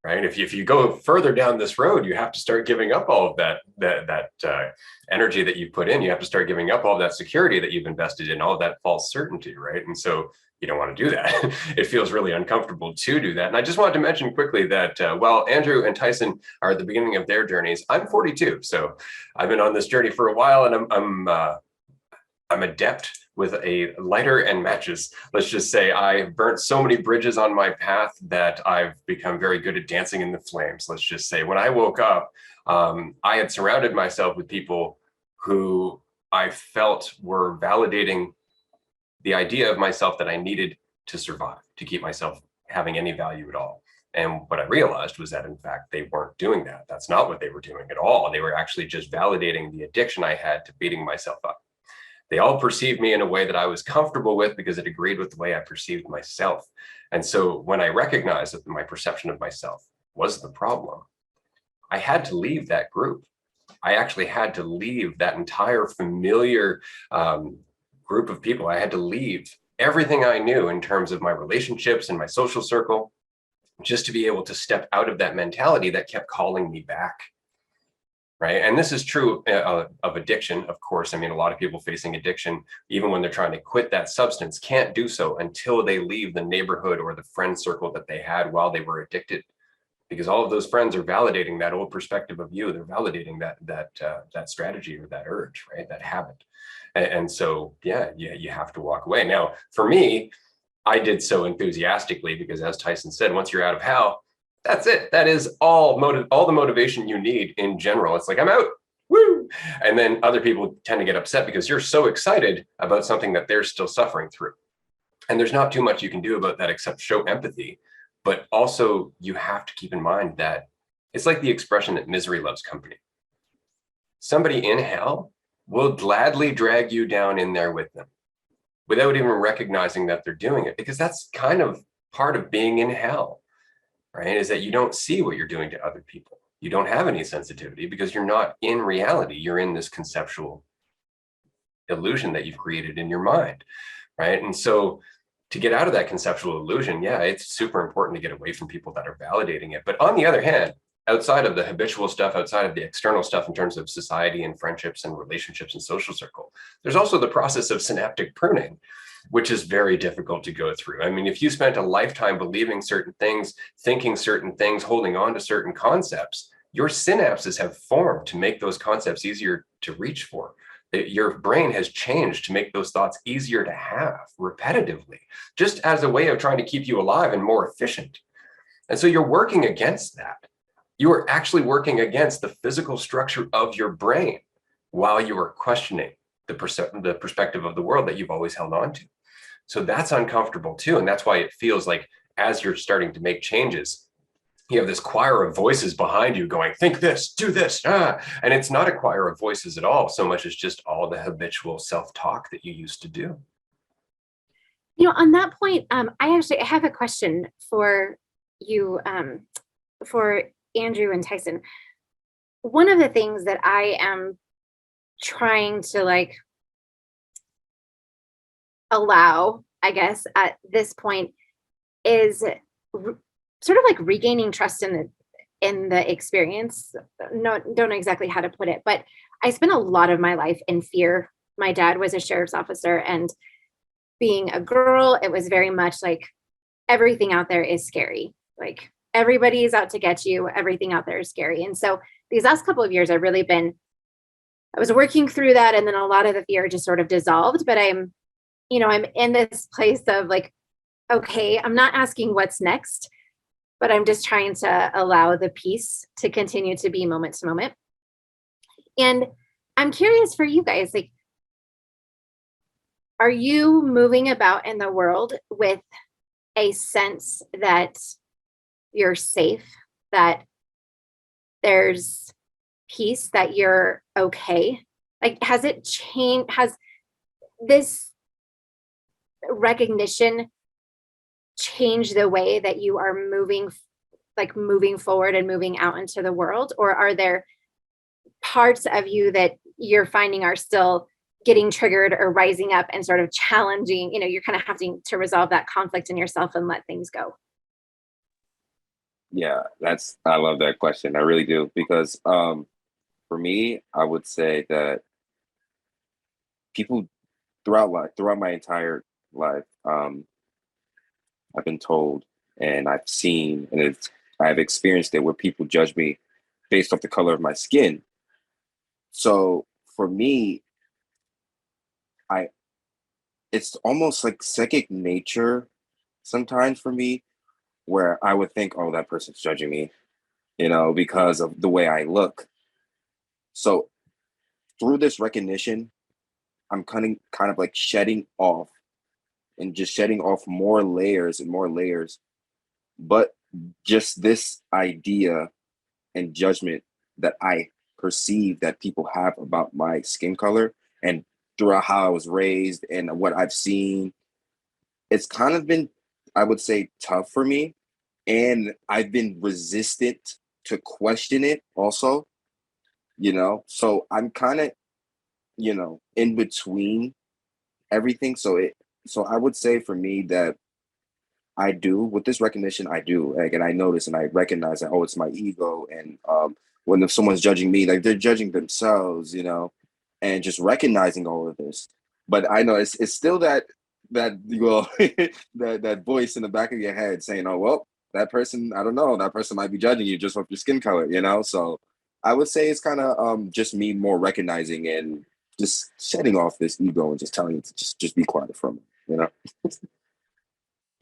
right? If you go further down this road, you have to start giving up all of that energy that you put in. You have to start giving up all of that security that you've invested in, all of that false certainty, right? And so you don't want to do that. It feels really uncomfortable to do that. And I just wanted to mention quickly that while Andrew and Tyson are at the beginning of their journeys, I'm 42. So I've been on this journey for a while, and I'm adept with a lighter and matches. Let's just say I burnt so many bridges on my path that I've become very good at dancing in the flames. Let's just say when I woke up, I had surrounded myself with people who I felt were validating the idea of myself that I needed to survive, to keep myself having any value at all. And what I realized was that, in fact, they weren't doing that. That's not what they were doing at all. They were actually just validating the addiction I had to beating myself up. They all perceived me in a way that I was comfortable with because it agreed with the way I perceived myself. And so when I recognized that my perception of myself was the problem, I had to leave that group. I actually had to leave that entire familiar group of people. I had to leave everything I knew in terms of my relationships and my social circle, just to be able to step out of that mentality that kept calling me back. Right. And this is true of addiction, of course. I mean, a lot of people facing addiction, even when they're trying to quit that substance, can't do so until they leave the neighborhood or the friend circle that they had while they were addicted, because all of those friends are validating that old perspective of you. They're validating that strategy or that urge, right? That habit. And so, yeah, you have to walk away. Now, for me, I did so enthusiastically because, as Tyson said, once you're out of hell, that's it. That is all the motivation you need in general. It's like, I'm out, woo. And then other people tend to get upset because you're so excited about something that they're still suffering through. And there's not too much you can do about that except show empathy. But also, you have to keep in mind that it's like the expression that misery loves company. Somebody in hell will gladly drag you down in there with them without even recognizing that they're doing it, because that's kind of part of being in hell, right? Is that you don't see what you're doing to other people. You don't have any sensitivity because you're not in reality. You're in this conceptual illusion that you've created in your mind, right? And so to get out of that conceptual illusion, yeah, it's super important to get away from people that are validating it. But on the other hand, outside of the habitual stuff, outside of the external stuff in terms of society and friendships and relationships and social circle, there's also the process of synaptic pruning, which is very difficult to go through. I mean, if you spent a lifetime believing certain things, thinking certain things, holding on to certain concepts, your synapses have formed to make those concepts easier to reach for. Your brain has changed to make those thoughts easier to have repetitively, just as a way of trying to keep you alive and more efficient. And so you're working against that. You are actually working against the physical structure of your brain while you are questioning the perspective of the world that you've always held on to. So that's uncomfortable too. And that's why it feels like as you're starting to make changes, you have this choir of voices behind you going, think this, do this. And it's not a choir of voices at all, so much as just all the habitual self-talk that you used to do. You know, on that point, I have a question for you, for Andrew and Tyson. One of the things that I am trying to allow, I guess, at this point is sort of regaining trust in the experience. No, don't know exactly how to put it, but I spent a lot of my life in fear. My dad was a sheriff's officer, and being a girl, it was very much like everything out there is scary. Like everybody is out to get you. Everything out there is scary. And so these last couple of years, I was working through that, and then a lot of the fear just sort of dissolved. But I'm in this place of okay, I'm not asking what's next, but I'm just trying to allow the peace to continue to be moment to moment. And I'm curious for you guys, are you moving about in the world with a sense that you're safe, that there's peace, that you're okay? Has it changed? Has this recognition changed the way that you are moving forward and moving out into the world? Or are there parts of you that you're finding are still getting triggered or rising up and sort of challenging, you're kind of having to resolve that conflict in yourself and let things go? Yeah, I love that question. I really do. Because for me, I would say that people throughout my entire life, I've been told, and I've seen, and I've experienced it where people judge me based off the color of my skin. So for me, I it's almost like second nature sometimes for me, where I would think, oh, that person's judging me, because of the way I look. So through this recognition, I'm kind of like shedding off and just shedding off more layers and more layers. But just this idea and judgment that I perceive that people have about my skin color and throughout how I was raised and what I've seen, it's kind of been, I would say, tough for me. And I've been resistant to question it also, So I'm kind of, in between everything. So I would say for me that I do with this recognition, I do. Like, and I notice and I recognize that, oh, it's my ego. And when if someone's judging me, like they're judging themselves, and just recognizing all of this. But I know it's still that that voice in the back of your head saying, oh, well, that person, I don't know, that person might be judging you just off your skin color, So I would say it's kind of just me more recognizing and just shedding off this ego and just telling it to just be quiet from it.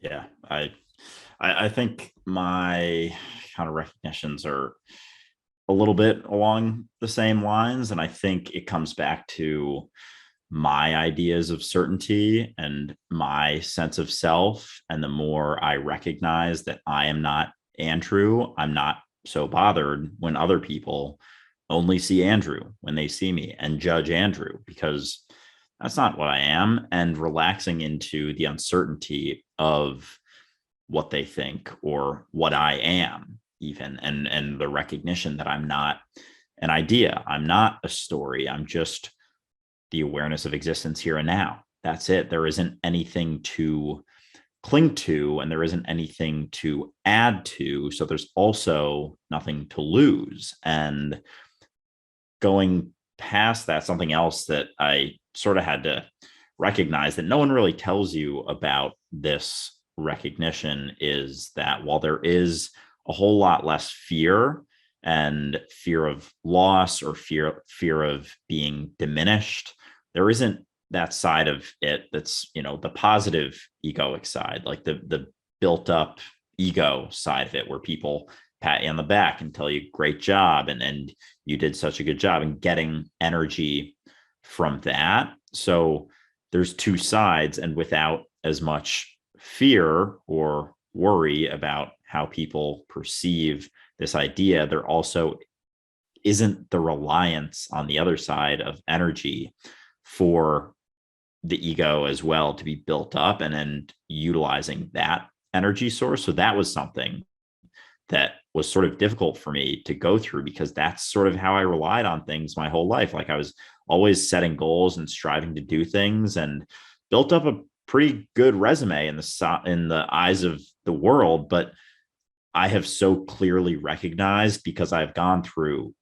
Yeah, I think my kind of recognitions are a little bit along the same lines, and I think it comes back to my ideas of certainty and my sense of self. And the more I recognize that I am not Andrew, I'm not so bothered when other people only see Andrew when they see me and judge Andrew, because that's not what I am. And relaxing into the uncertainty of what they think or what I am, even, and the recognition that I'm not an idea, I'm not a story, I'm just the awareness of existence here and now. That's it. There isn't anything to cling to, and there isn't anything to add to. So there's also nothing to lose. And going past that, something else that I sort of had to recognize that no one really tells you about this recognition is that while there is a whole lot less fear and fear of loss or fear of being diminished, there isn't that side of it that's, the positive egoic side, like the built up ego side of it, where people pat you on the back and tell you great job and you did such a good job, and getting energy from that. So there's two sides, and without as much fear or worry about how people perceive this idea, there also isn't the reliance on the other side of energy for the ego as well to be built up and then utilizing that energy source. So that was something that was sort of difficult for me to go through, because that's sort of how I relied on things my whole life. Like I was always setting goals and striving to do things, and built up a pretty good resume in the eyes of the world. But I have so clearly recognized, because I've gone through,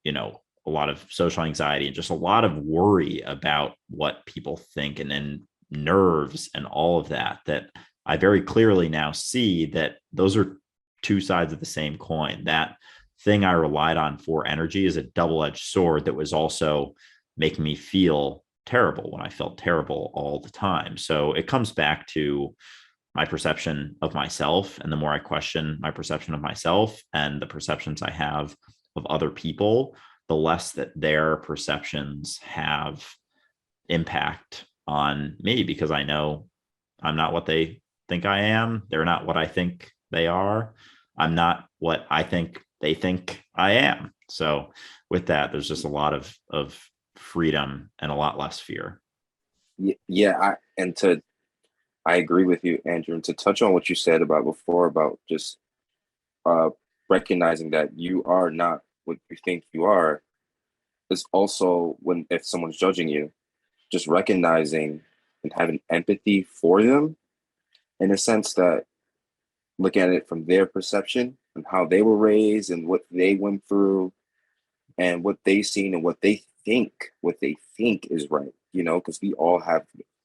a lot of social anxiety and just a lot of worry about what people think, and then nerves and all of that, that I very clearly now see that those are two sides of the same coin. That thing I relied on for energy is a double-edged sword that was also making me feel terrible when I felt terrible all the time. So it comes back to my perception of myself. And the more I question my perception of myself and the perceptions I have of other people, the less that their perceptions have impact on me, because I know I'm not what they think I am. They're not what I think they are. I'm not what I think they think I am. So with that, there's just a lot of freedom and a lot less fear. Yeah, I agree with you, Andrew. And to touch on what you said about before about just recognizing that you are not what you think you are, is also if someone's judging you, just recognizing and having empathy for them, in a sense that look at it from their perception and how they were raised and what they went through and what they've seen and what they think is right, because we all have,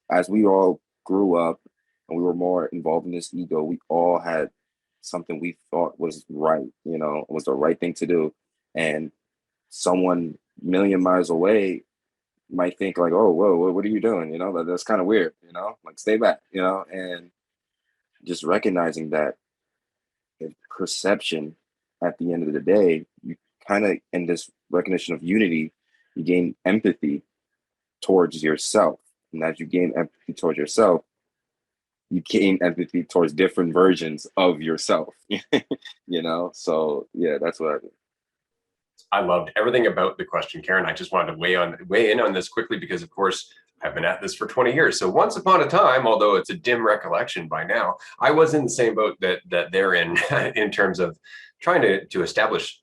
as we all grew up and we were more involved in this ego. We all had something we thought was right, was the right thing to do. And someone a million miles away might think like, oh, whoa, what are you doing? That's kind of weird, like stay back, and just recognizing that perception at the end of the day, you kind of, in this recognition of unity, you gain empathy towards yourself. And as you gain empathy towards yourself, you gain empathy towards different versions of yourself. So yeah, that's what I do. I loved everything about the question, Karen. I just wanted to weigh in on this quickly because, of course, I've been at this for 20 years. So once upon a time, although it's a dim recollection by now, I was in the same boat that they're in terms of trying to establish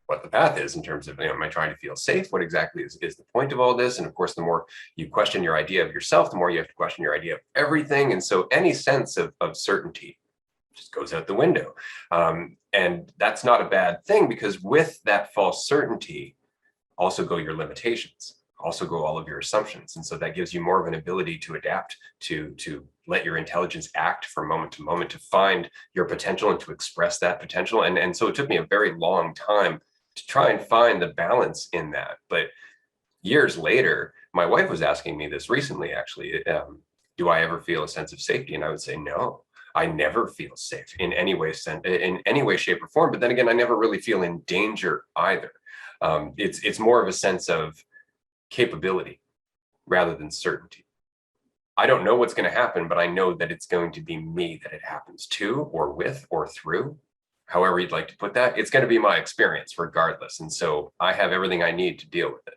what the path is in terms of, am I trying to feel safe? What exactly is the point of all this? And of course, the more you question your idea of yourself, the more you have to question your idea of everything. And so any sense of certainty just goes out the window. And that's not a bad thing, because with that false certainty also go your limitations, also go all of your assumptions. And so that gives you more of an ability to adapt, to let your intelligence act from moment to moment, to find your potential and to express that potential. And so it took me a very long time to try and find the balance in that. But years later, my wife was asking me this recently, actually, do I ever feel a sense of safety? And I would say, no. I never feel safe in any way, shape, or form. But then again, I never really feel in danger either. It's more of a sense of capability rather than certainty. I don't know what's going to happen, but I know that it's going to be me that it happens to, or with, or through. However you'd like to put that, it's going to be my experience regardless. And so I have everything I need to deal with it.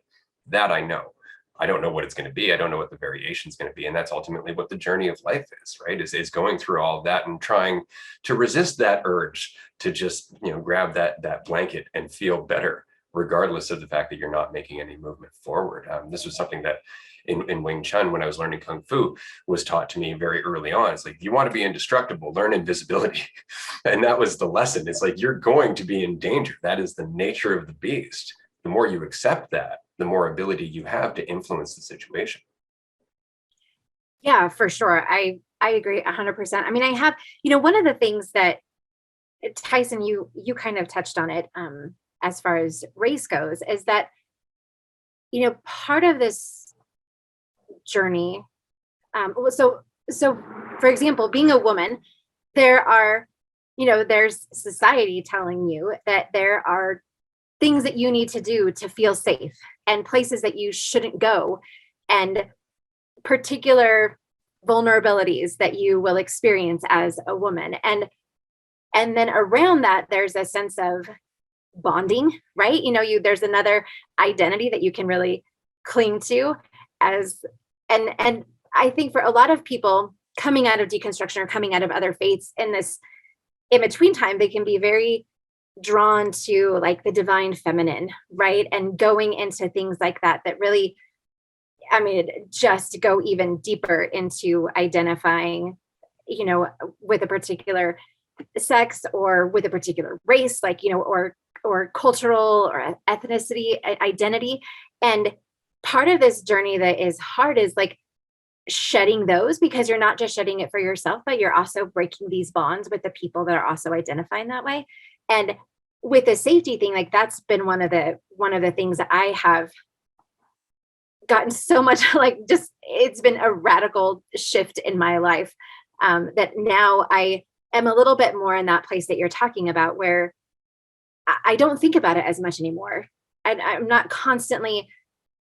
That I know. I don't know what it's going to be. I don't know what the variation is going to be. And that's ultimately what the journey of life is, right? Is going through all of that and trying to resist that urge to just, grab that blanket and feel better, regardless of the fact that you're not making any movement forward. This was something that in Wing Chun, when I was learning Kung Fu, was taught to me very early on. It's like, if you want to be indestructible, learn invisibility. And that was the lesson. It's like, you're going to be in danger. That is the nature of the beast. The more you accept that, the more ability you have to influence the situation. Yeah, for sure. I agree 100%. I mean, I have, one of the things that Tyson, you kind of touched on it, as far as race goes, is that, part of this journey, so for example, being a woman, there's society telling you that there are things that you need to do to feel safe, and places that you shouldn't go, and particular vulnerabilities that you will experience as a woman. And then around that, there's a sense of bonding, right? There's another identity that you can really cling to and I think for a lot of people coming out of deconstruction or coming out of other faiths in this in-between time, they can be very drawn to like the divine feminine, right? And going into things like that really, just go even deeper into identifying, with a particular sex or with a particular race, like, or cultural or ethnicity identity. And part of this journey that is hard is like shedding those, because you're not just shedding it for yourself, but you're also breaking these bonds with the people that are also identifying that way. And with the safety thing, like that's been one of the things that I have gotten so much, like, just, it's been a radical shift in my life, that now I am a little bit more in that place that you're talking about, where I don't think about it as much anymore. I'm not constantly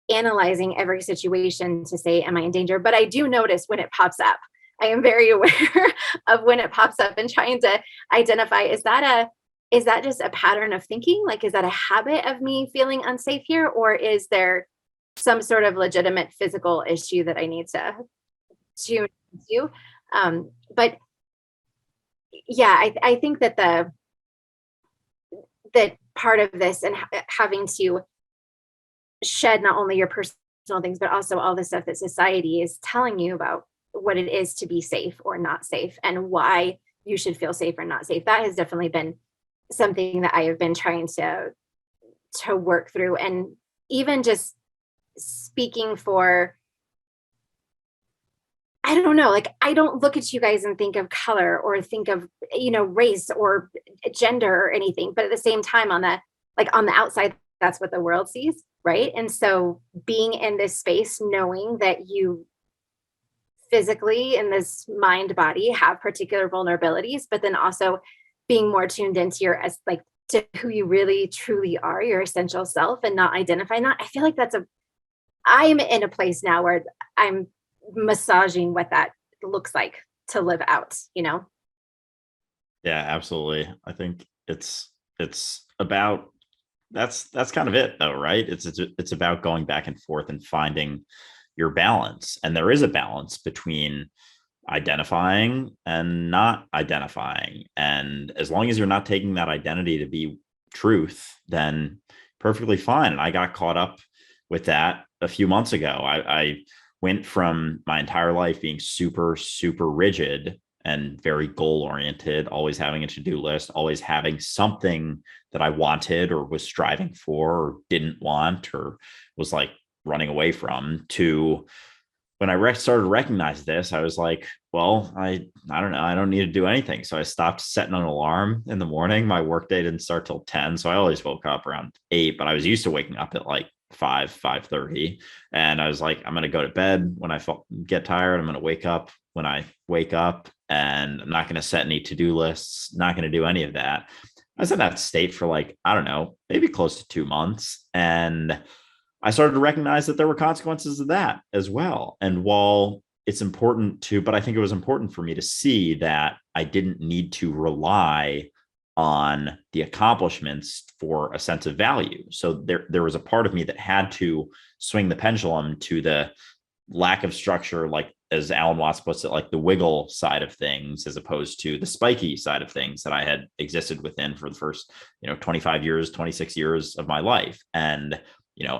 analyzing every situation to say, am I in danger? But I do notice when it pops up. I am very aware of when it pops up and trying to identify, is that just a pattern of thinking? Like, is that a habit of me feeling unsafe here? Or is there some sort of legitimate physical issue that I need to tune into? But yeah, I think that that part of this and having to shed not only your personal things, but also all the stuff that society is telling you about what it is to be safe or not safe, and why you should feel safe or not safe. That has definitely been something that I have been trying to work through. And even just speaking for I don't know, like, I don't look at you guys and think of color or think of, race or gender or anything. But at the same time, on the outside, that's what the world sees. Right. And so being in this space, knowing that you physically in this mind body have particular vulnerabilities, but then also being more tuned into to who you really truly are, your essential self, and not identifying that. I feel like I'm in a place now where I'm massaging what that looks like to live out, Yeah, absolutely. I think it's about that's kind of it though, right? It's about going back and forth and finding your balance. And there is a balance between identifying and not identifying. And as long as you're not taking that identity to be truth, then perfectly fine. And I got caught up with that a few months ago. I went from my entire life being super, super rigid and very goal oriented, always having a to-do list, always having something that I wanted or was striving for or didn't want or was like running away from, to when I started to recognize this, I was like, well, I don't know. I don't need to do anything. So I stopped setting an alarm in the morning. My workday didn't start till 10. So I always woke up around 8, but I was used to waking up at like 5:30. And I was like, I'm going to go to bed when I get tired. I'm going to wake up when I wake up, and I'm not going to set any to-do lists, not going to do any of that. I was in that state for like, I don't know, maybe close to 2 months. And I started to recognize that there were consequences of that as well. And while it's important but I think it was important for me to see that I didn't need to rely on the accomplishments for a sense of value. So there was a part of me that had to swing the pendulum to the lack of structure, like as Alan Watts puts it, like the wiggle side of things, as opposed to the spiky side of things that I had existed within for the first, 25 years, 26 years of my life. And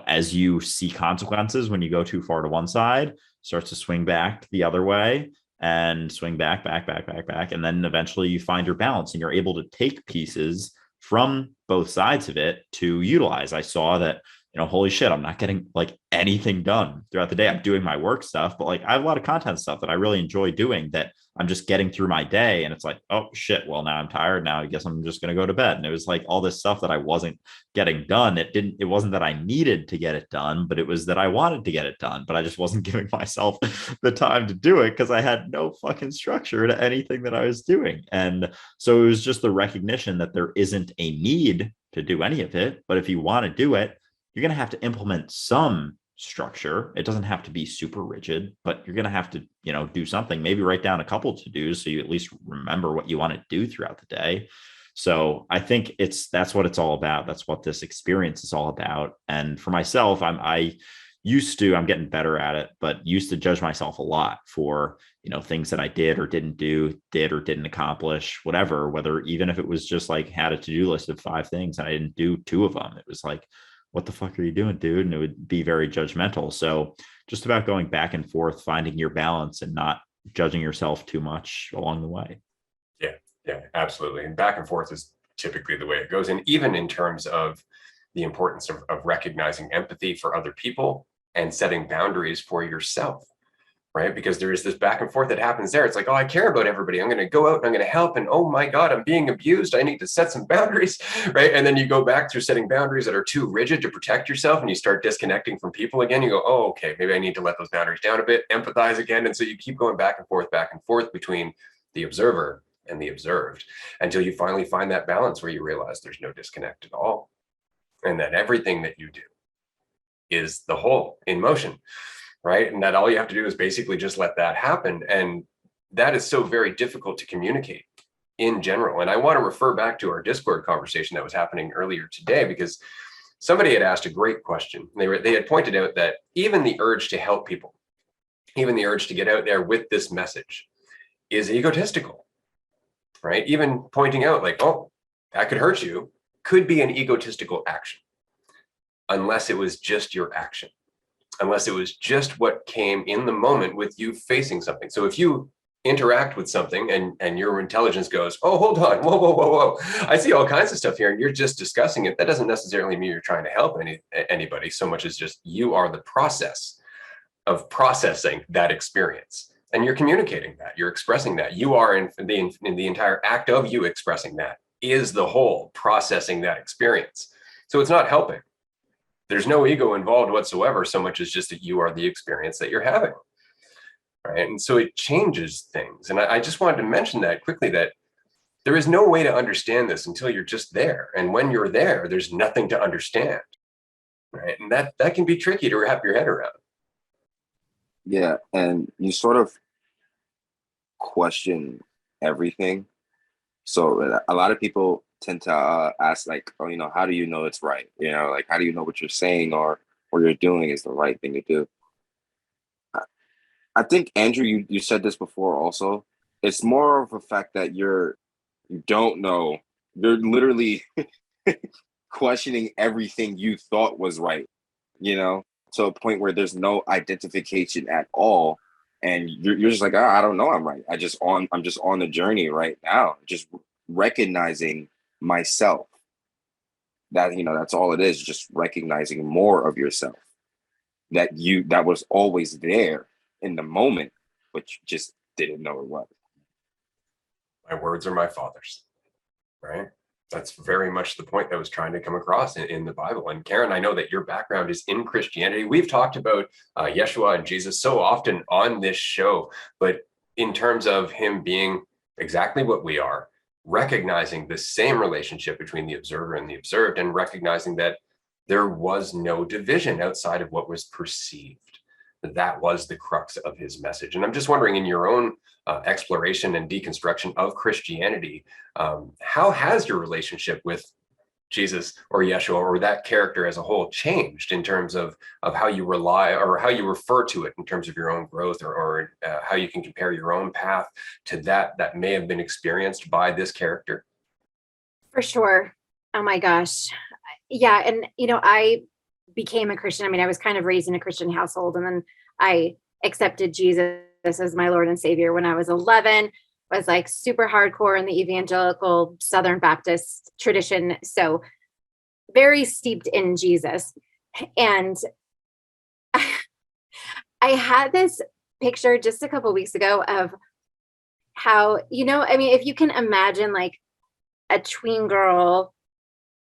as you see consequences when you go too far to one side, starts to swing back the other way and swing back. And then eventually you find your balance and you're able to take pieces from both sides of it to utilize. I saw that, holy shit, I'm not getting like anything done throughout the day. I'm doing my work stuff, but like I have a lot of content stuff that I really enjoy doing that I'm just getting through my day. And it's like, oh shit, well, now I'm tired. Now I guess I'm just going to go to bed. And it was like all this stuff that I wasn't getting done. It wasn't that I needed to get it done, but it was that I wanted to get it done, but I just wasn't giving myself the time to do it because I had no fucking structure to anything that I was doing. And so it was just the recognition that there isn't a need to do any of it. But if you want to do it, you're going to have to implement some structure. It doesn't have to be super rigid, but you're going to have to, do something, maybe write down a couple to do's so you at least remember what you want to do throughout the day. So I think that's what it's all about. That's what this experience is all about. And for myself, I'm getting better at it, but used to judge myself a lot for, things that I did or didn't do, did or didn't accomplish, whatever, whether even if it was just like had a to-do list of 5 things and I didn't do 2 of them, it was like, what the fuck are you doing, dude? And it would be very judgmental. So just about going back and forth, finding your balance and not judging yourself too much along the way. Yeah, absolutely. And back and forth is typically the way it goes. And even in terms of the importance of recognizing empathy for other people and setting boundaries for yourself, right? Because there is this back and forth that happens there. It's like, oh, I care about everybody. I'm going to go out and I'm going to help. And oh my God, I'm being abused. I need to set some boundaries, right? And then you go back through setting boundaries that are too rigid to protect yourself and you start disconnecting from people again. You go, oh, okay, maybe I need to let those boundaries down a bit, empathize again. And so you keep going back and forth between the observer and the observed until you finally find that balance where you realize there's no disconnect at all. And that everything that you do is the whole in motion. Right. And that all you have to do is basically just let that happen. And that is so very difficult to communicate in general. And I want to refer back to our Discord conversation that was happening earlier today, because somebody had asked a great question. They had pointed out that even the urge to help people, even the urge to get out there with this message is egotistical, right? Even pointing out like, oh, that could hurt you could be an egotistical action, unless it was just your action. Unless it was just what came in the moment with you facing something. So if you interact with something and your intelligence goes, oh, hold on, whoa, I see all kinds of stuff here and you're just discussing it, that doesn't necessarily mean you're trying to help anybody so much as just you are the process of processing that experience. and you're communicating that, you're expressing that. You are in the entire act of you expressing that is the whole processing that experience. So it's not helping. There's no ego involved whatsoever, so much as just that you are the experience that you're having. Right. And so it changes things. And I just wanted to mention that quickly, that there is no way to understand this until you're just there. And when you're there, there's nothing to understand. Right. And that can be tricky to wrap your head around. Yeah. And you sort of question everything. So a lot of people tend to ask, like, oh, how do you know it's right? Like, how do you know what you're saying or what you're doing is the right thing to do? I think, Andrew, you said this before also. It's more of a fact that you don't know. You're literally questioning everything you thought was right, to a point where there's no identification at all. And you're just like, I don't know, I'm right. I'm just on the journey right now, just recognizing myself. That's all it is, just recognizing more of yourself that was always there in the moment, but you just didn't know it was. My words are my father's, right? That's very much the point that was trying to come across in the Bible. And Karen, I know that your background is in Christianity. We've talked about Yeshua and Jesus so often on this show, but in terms of him being exactly what we are, recognizing the same relationship between the observer and the observed, and recognizing that there was no division outside of what was perceived. That was the crux of his message. And I'm just wondering, in your own exploration and deconstruction of Christianity, how has your relationship with Jesus or Yeshua or that character as a whole changed in terms of how you rely or how you refer to it in terms of your own growth, or how you can compare your own path to that may have been experienced by this character? For sure. Oh my gosh. Yeah. And, I became a Christian. I mean, I was kind of raised in a Christian household, and then I accepted Jesus as my Lord and Savior when I was 11. Was like super hardcore in the evangelical Southern Baptist tradition. So very steeped in Jesus. And I had this picture just a couple weeks ago of how, if you can imagine like a tween girl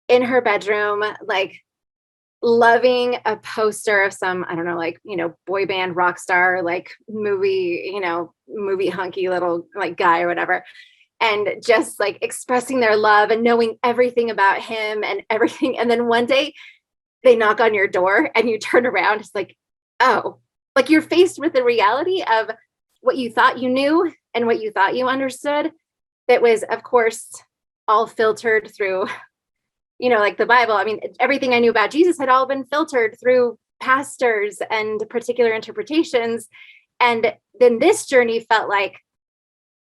in her bedroom, like loving a poster of some, I don't know, like, boy band rock star, like movie hunky little like guy or whatever. And just like expressing their love and knowing everything about him and everything. And then one day they knock on your door and you turn around. It's like, oh, like you're faced with the reality of what you thought you knew and what you thought you understood. That was, of course, all filtered through like the Bible. I mean, everything I knew about Jesus had all been filtered through pastors and particular interpretations. And then this journey felt like,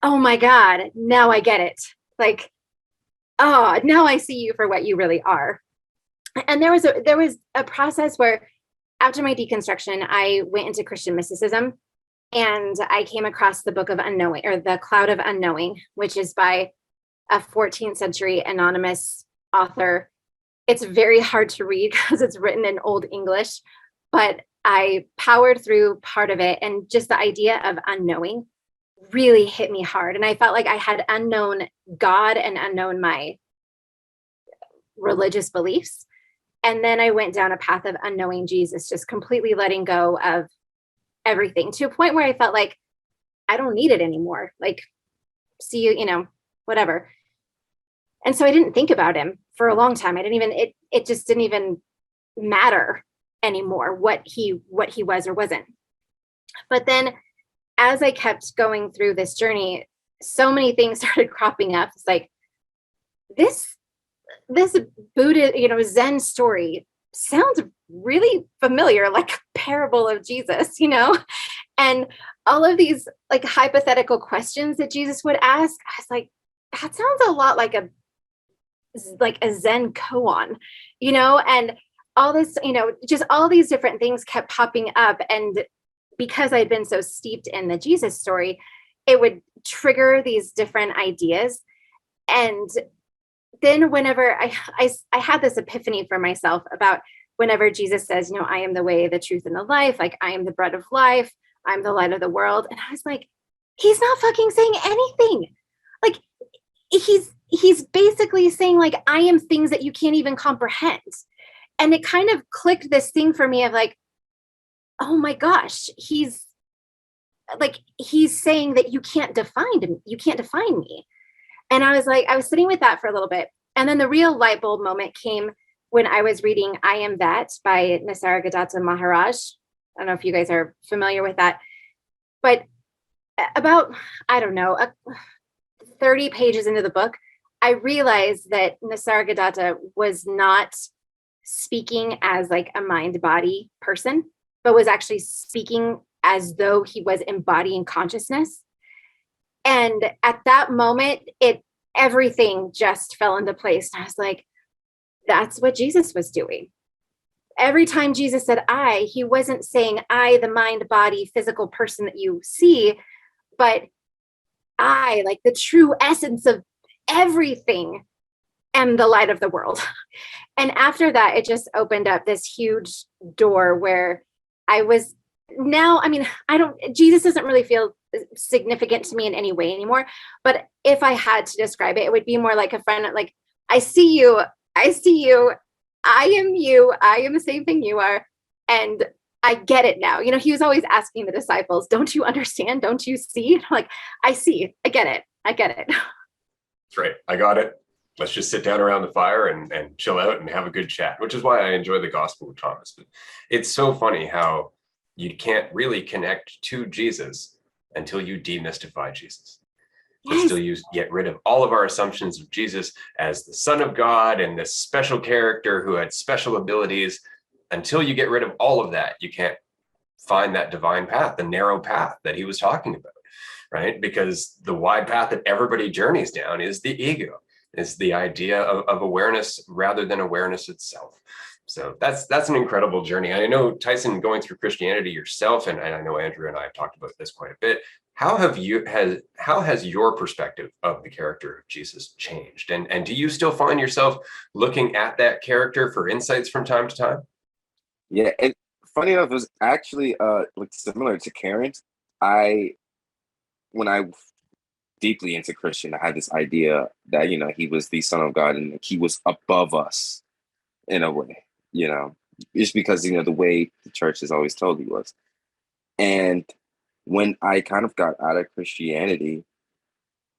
oh my God, now I get it. Like, oh, now I see you for what you really are. And there was a process where after my deconstruction, I went into Christian mysticism, and I came across the Book of Unknowing, or the Cloud of Unknowing, which is by a 14th century anonymous author. It's very hard to read because it's written in Old English, but I powered through part of it, and just the idea of unknowing really hit me hard. And I felt like I had unknown God and unknown my religious beliefs. And then I went down a path of unknowing Jesus, just completely letting go of everything, to a point where I felt like I don't need it anymore. Like, see you, whatever. And so I didn't think about him for a long time. It just didn't even matter anymore what he was or wasn't. But then as I kept going through this journey, so many things started cropping up. It's like, this Buddha, Zen story sounds really familiar, like a parable of Jesus, and all of these like hypothetical questions that Jesus would ask. I was like, that sounds a lot like a Zen koan, and all this, just all these different things kept popping up. And because I'd been so steeped in the Jesus story, it would trigger these different ideas. And then whenever I had this epiphany for myself about whenever Jesus says, I am the way, the truth, and the life, like I am the bread of life, I'm the light of the world. And I was like, he's not fucking saying anything. Like he's basically saying like, I am things that you can't even comprehend. And it kind of clicked this thing for me of like, oh my gosh, he's saying that you can't define him, you can't define me. And I was sitting with that for a little bit. And then the real light bulb moment came when I was reading I Am That by Nisargadatta Maharaj. I don't know if you guys are familiar with that, but about, I don't know, 30 pages into the book, I realized that Nisargadatta was not speaking as like a mind body person, but was actually speaking as though he was embodying consciousness. And at that moment, everything just fell into place. And I was like, that's what Jesus was doing. Every time Jesus said I, he wasn't saying I, the mind, body, physical person that you see, but I, like the true essence of everything, am the light of the world. And after that, it just opened up this huge door where I was now, I mean, Jesus doesn't really feel significant to me in any way anymore. But if I had to describe it, it would be more like a friend, like, I see you, I am you, I am the same thing you are. And I get it now. You know, he was always asking the disciples, don't you understand? Don't you see? And I'm like, I see, I get it. That's right. I got it. Let's just sit down around the fire and chill out and have a good chat, which is why I enjoy the Gospel of Thomas. But it's so funny how you can't really connect to Jesus until you demystify Jesus. Yes. Until you get rid of all of our assumptions of Jesus as the Son of God and this special character who had special abilities. Until you get rid of all of that, you can't find that divine path, the narrow path that he was talking about, right? Because the wide path that everybody journeys down is the ego, is the idea of awareness rather than awareness itself. So that's an incredible journey. I know, Tyson, going through Christianity yourself, and I know Andrew and I have talked about this quite a bit. How has your perspective of the character of Jesus changed? And do you still find yourself looking at that character for insights from time to time? Yeah, and funny enough, it was actually like similar to Karen's. When I deeply into Christian, I had this idea that he was the Son of God and he was above us in a way, just because the way the church has always told he was. And when I kind of got out of Christianity,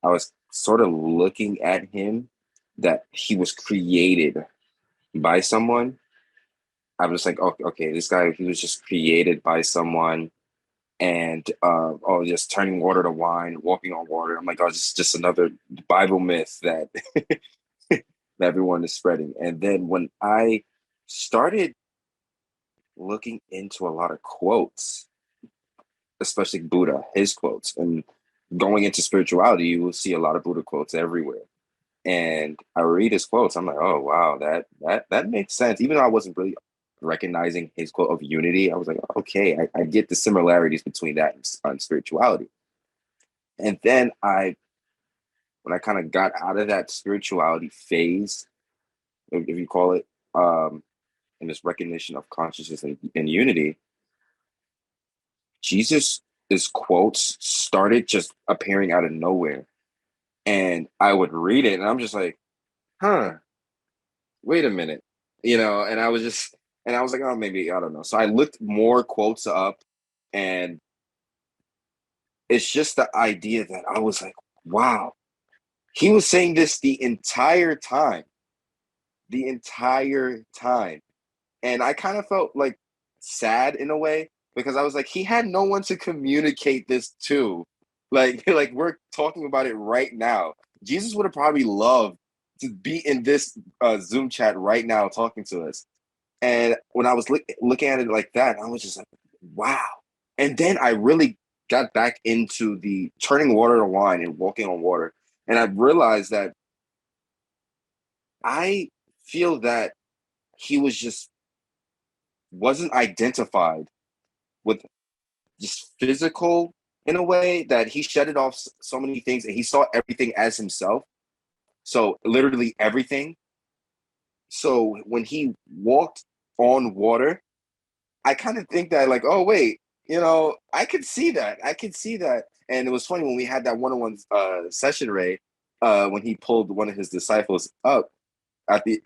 I was sort of looking at him that he was created by someone. I was like, okay, this guy, he was just created by someone, and just turning water to wine, walking on water. I'm like, it's just another Bible myth that that everyone is spreading. And then when I started looking into a lot of quotes, especially Buddha, his quotes, and going into spirituality, you will see a lot of Buddha quotes everywhere. And I read his quotes, I'm like, oh wow, that makes sense. Even though I wasn't really recognizing his quote of unity, I was like, okay, I get the similarities between that and spirituality. And then when I kind of got out of that spirituality phase, if you call it, in this recognition of consciousness and unity, Jesus' quotes started just appearing out of nowhere. And I would read it and I'm just like, wait a minute, and I was like, oh, maybe, I don't know. So I looked more quotes up, and it's just the idea that I was like, wow, he was saying this the entire time. And I kind of felt like sad in a way, because I was like, he had no one to communicate this to. Like we're talking about it right now. Jesus would have probably loved to be in this Zoom chat right now talking to us. And when I was looking at it like that, I was just like, wow. And then I really got back into the turning water to wine and walking on water. And I realized that I feel that he wasn't identified with just physical in a way, that he shedded off so many things and he saw everything as himself. So literally everything. So when he walked on water, I kind of think that like, oh wait, I could see that. And it was funny when we had that one-on-one session, Ray, when he pulled one of his disciples up at the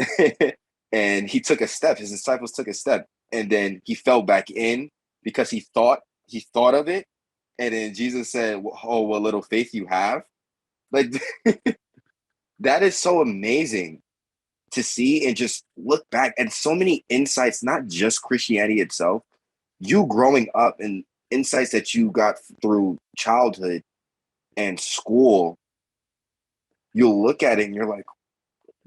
and he took a step. His disciples took a step, and then he fell back in because he thought of it. And then Jesus said, "Oh, what little faith you have." Like that is so amazing to see and just look back at so many insights, not just Christianity itself, you growing up and insights that you got through childhood and school. You'll look at it and you're like,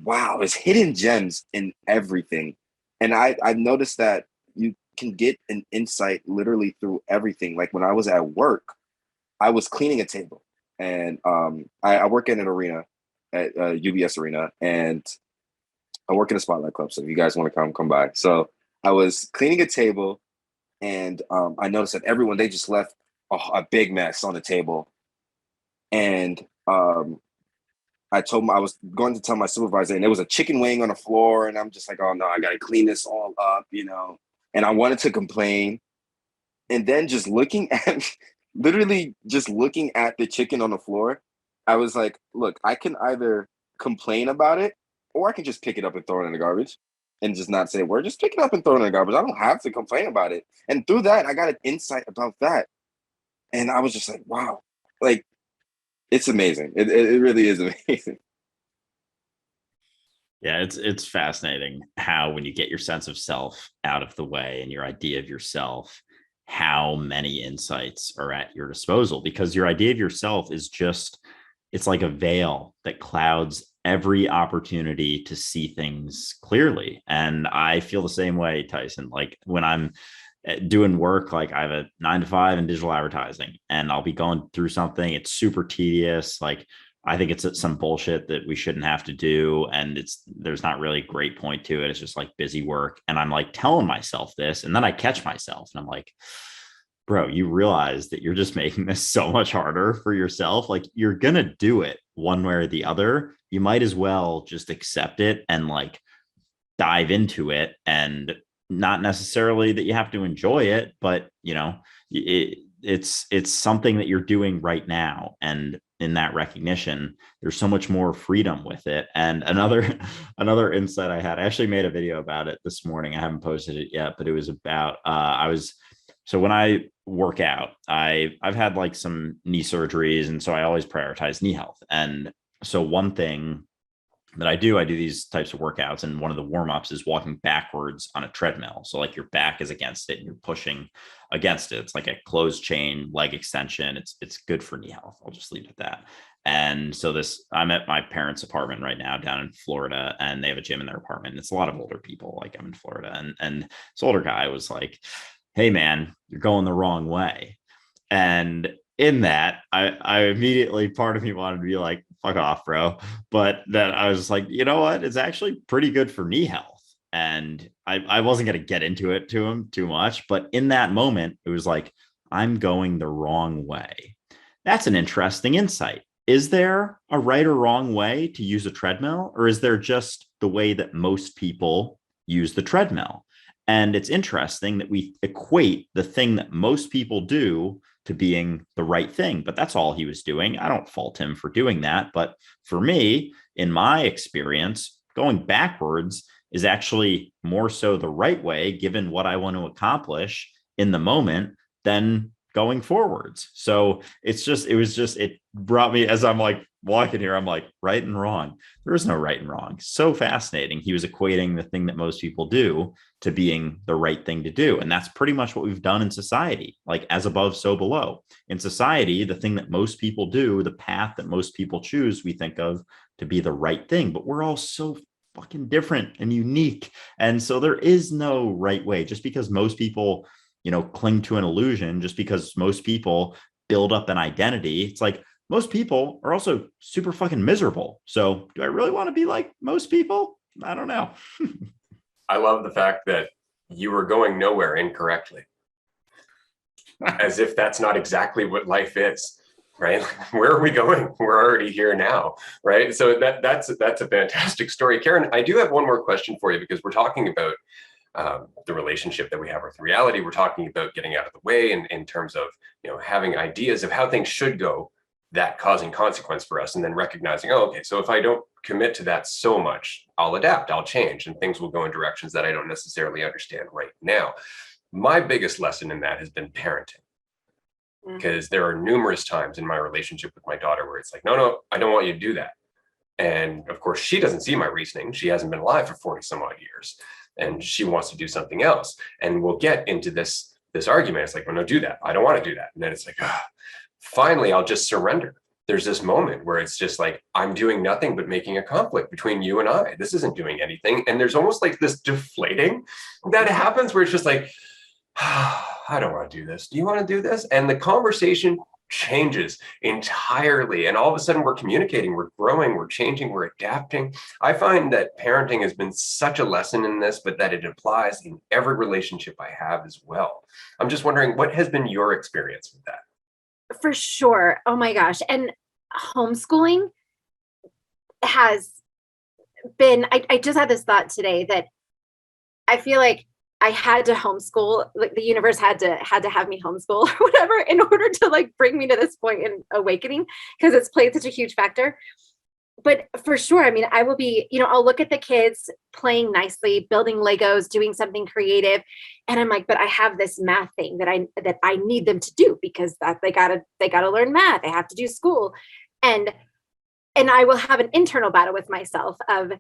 wow, there's hidden gems in everything. And I've noticed that you can get an insight literally through everything. Like when I was at work, I was cleaning a table, and I work in an arena at UBS Arena, and I work in a Spotlight Club. So if you guys want to come by. So I was cleaning a table, and I noticed that everyone, they just left a big mess on the table. And I was going to tell my supervisor, and there was a chicken wing on the floor, and I'm just like, oh no, I gotta clean this all up, And I wanted to complain, and then just looking at, literally just looking at the chicken on the floor, I was like, look, I can either complain about it, or I can just pick it up and throw it in the garbage, and just not say a word. Just pick it up and throw it in the garbage. I don't have to complain about it. And through that, I got an insight about that, and I was just like, wow, like. It's amazing. It really is amazing. Yeah, it's fascinating how when you get your sense of self out of the way and your idea of yourself, how many insights are at your disposal, because your idea of yourself is just, it's like a veil that clouds every opportunity to see things clearly. And I feel the same way, Tyson. Like when I'm doing work, like I have a 9 to 5 in digital advertising, and I'll be going through something. It's super tedious. Like I think it's some bullshit that we shouldn't have to do. And there's not really a great point to it. It's just like busy work. And I'm like telling myself this, and then I catch myself and I'm like, bro, you realize that you're just making this so much harder for yourself. Like you're going to do it one way or the other. You might as well just accept it and like dive into it, and not necessarily that you have to enjoy it, but it's something that you're doing right now. And in that recognition, there's so much more freedom with it. And another insight I had, I actually made a video about it this morning. I haven't posted it yet, but it was about, so when I work out, I've had like some knee surgeries. And so I always prioritize knee health. And so one thing that I do these types of workouts, and one of the warm-ups is walking backwards on a treadmill. So like your back is against it and you're pushing against it. It's like a closed chain leg extension. It's good for knee health. I'll just leave it at that. And so I'm at my parents' apartment right now down in Florida, and they have a gym in their apartment. It's a lot of older people. Like I'm in Florida, and this older guy was like, hey man, you're going the wrong way. And in that, I immediately, part of me wanted to be like, fuck off, bro. But then I was like, you know what? It's actually pretty good for knee health. And I wasn't going to get into it to him too much. But in that moment, it was like, I'm going the wrong way. That's an interesting insight. Is there a right or wrong way to use a treadmill? Or is there just the way that most people use the treadmill? And it's interesting that we equate the thing that most people do to being the right thing, but that's all he was doing. I don't fault him for doing that. But for me, in my experience, going backwards is actually more so the right way, given what I want to accomplish in the moment, than going forwards. So it brought me, as I'm like walking here, I'm like, right and wrong. There is no right and wrong. So fascinating. He was equating the thing that most people do to being the right thing to do. And that's pretty much what we've done in society, like as above, so below. In society, the thing that most people do, the path that most people choose, we think of to be the right thing, but we're all so fucking different and unique. And so there is no right way. Just because most people, cling to an illusion, just because most people build up an identity, it's like most people are also super fucking miserable. So do I really want to be like most people? I don't know. I love the fact that you were going nowhere incorrectly. As if that's not exactly what life is, right? Where are we going? We're already here now, right? So that's a fantastic story. Karen, I do have one more question for you, because we're talking about the relationship that we have with reality. We're talking about getting out of the way in terms of, having ideas of how things should go, that causing consequence for us, and then recognizing, oh, okay, so if I don't commit to that so much, I'll adapt, I'll change, and things will go in directions that I don't necessarily understand right now. My biggest lesson in that has been parenting, because there are numerous times in my relationship with my daughter where it's like, no, I don't want you to do that. And of course, she doesn't see my reasoning. She hasn't been alive for 40 some odd years, and she wants to do something else. And we'll get into this argument. It's like, well, no, do that. I don't want to do that. And then it's like, finally, I'll just surrender. There's this moment where it's just like, I'm doing nothing but making a conflict between you and I. This isn't doing anything. And there's almost like this deflating that happens where it's just like, I don't want to do this. Do you want to do this? And the conversation changes entirely. And all of a sudden we're communicating, we're growing, we're changing, we're adapting. I find that parenting has been such a lesson in this, but that it applies in every relationship I have as well. I'm just wondering, what has been your experience with that? For sure. Oh my gosh. And homeschooling has been, I just had this thought today that I feel like I had to homeschool, like the universe had to have me homeschool or whatever in order to like bring me to this point in awakening, because it's played such a huge factor. But for sure, I mean, I will be, I'll look at the kids playing nicely, building Legos, doing something creative. And I'm like, but I have this math thing that I need them to do, because that they gotta learn math. They have to do school. And I will have an internal battle with myself of,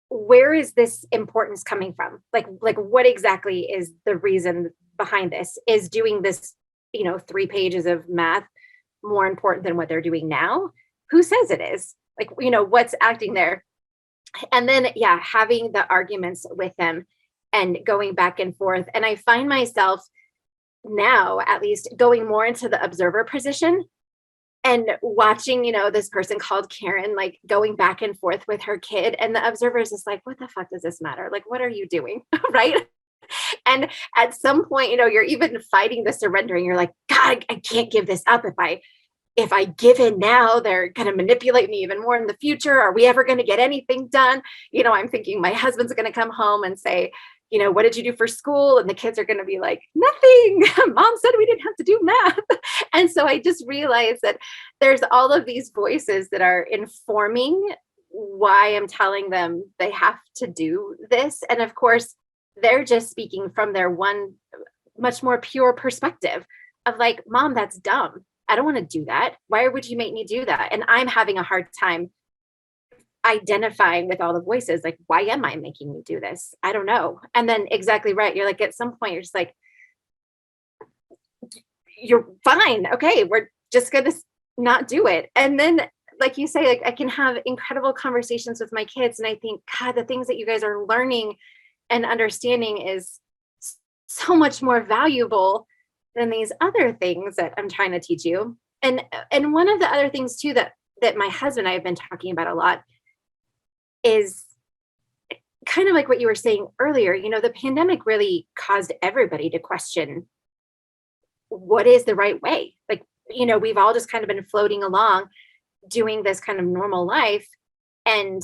where is this importance coming from? Like what exactly is the reason behind this? Is doing this, 3 pages of math more important than what they're doing now? Who says it is? Like, what's acting there? And then, having the arguments with them and going back and forth. And I find myself now, at least, going more into the observer position and watching, this person called Karen, like going back and forth with her kid. And the observer is just like, what the fuck does this matter? Like, what are you doing? Right. And at some point, you're even fighting the surrendering. You're like, God, I can't give this up. If I give in now, they're going to manipulate me even more in the future. Are we ever going to get anything done? I'm thinking my husband's going to come home and say, what did you do for school? And the kids are going to be like, nothing. Mom said we didn't have to do math. And so I just realized that there's all of these voices that are informing why I'm telling them they have to do this. And of course, they're just speaking from their one much more pure perspective of like, Mom, that's dumb. I don't want to do that. Why would you make me do that? And I'm having a hard time identifying with all the voices. Like, why am I making you do this? I don't know. And then exactly right. You're like, at some point, you're just like, you're fine. Okay, we're just going to not do it. And then, like you say, like I can have incredible conversations with my kids. And I think, God, the things that you guys are learning and understanding is so much more valuable than these other things that I'm trying to teach you. And one of the other things too, that my husband and I have been talking about a lot is kind of like what you were saying earlier. The pandemic really caused everybody to question what is the right way. Like, we've all just kind of been floating along doing this kind of normal life. And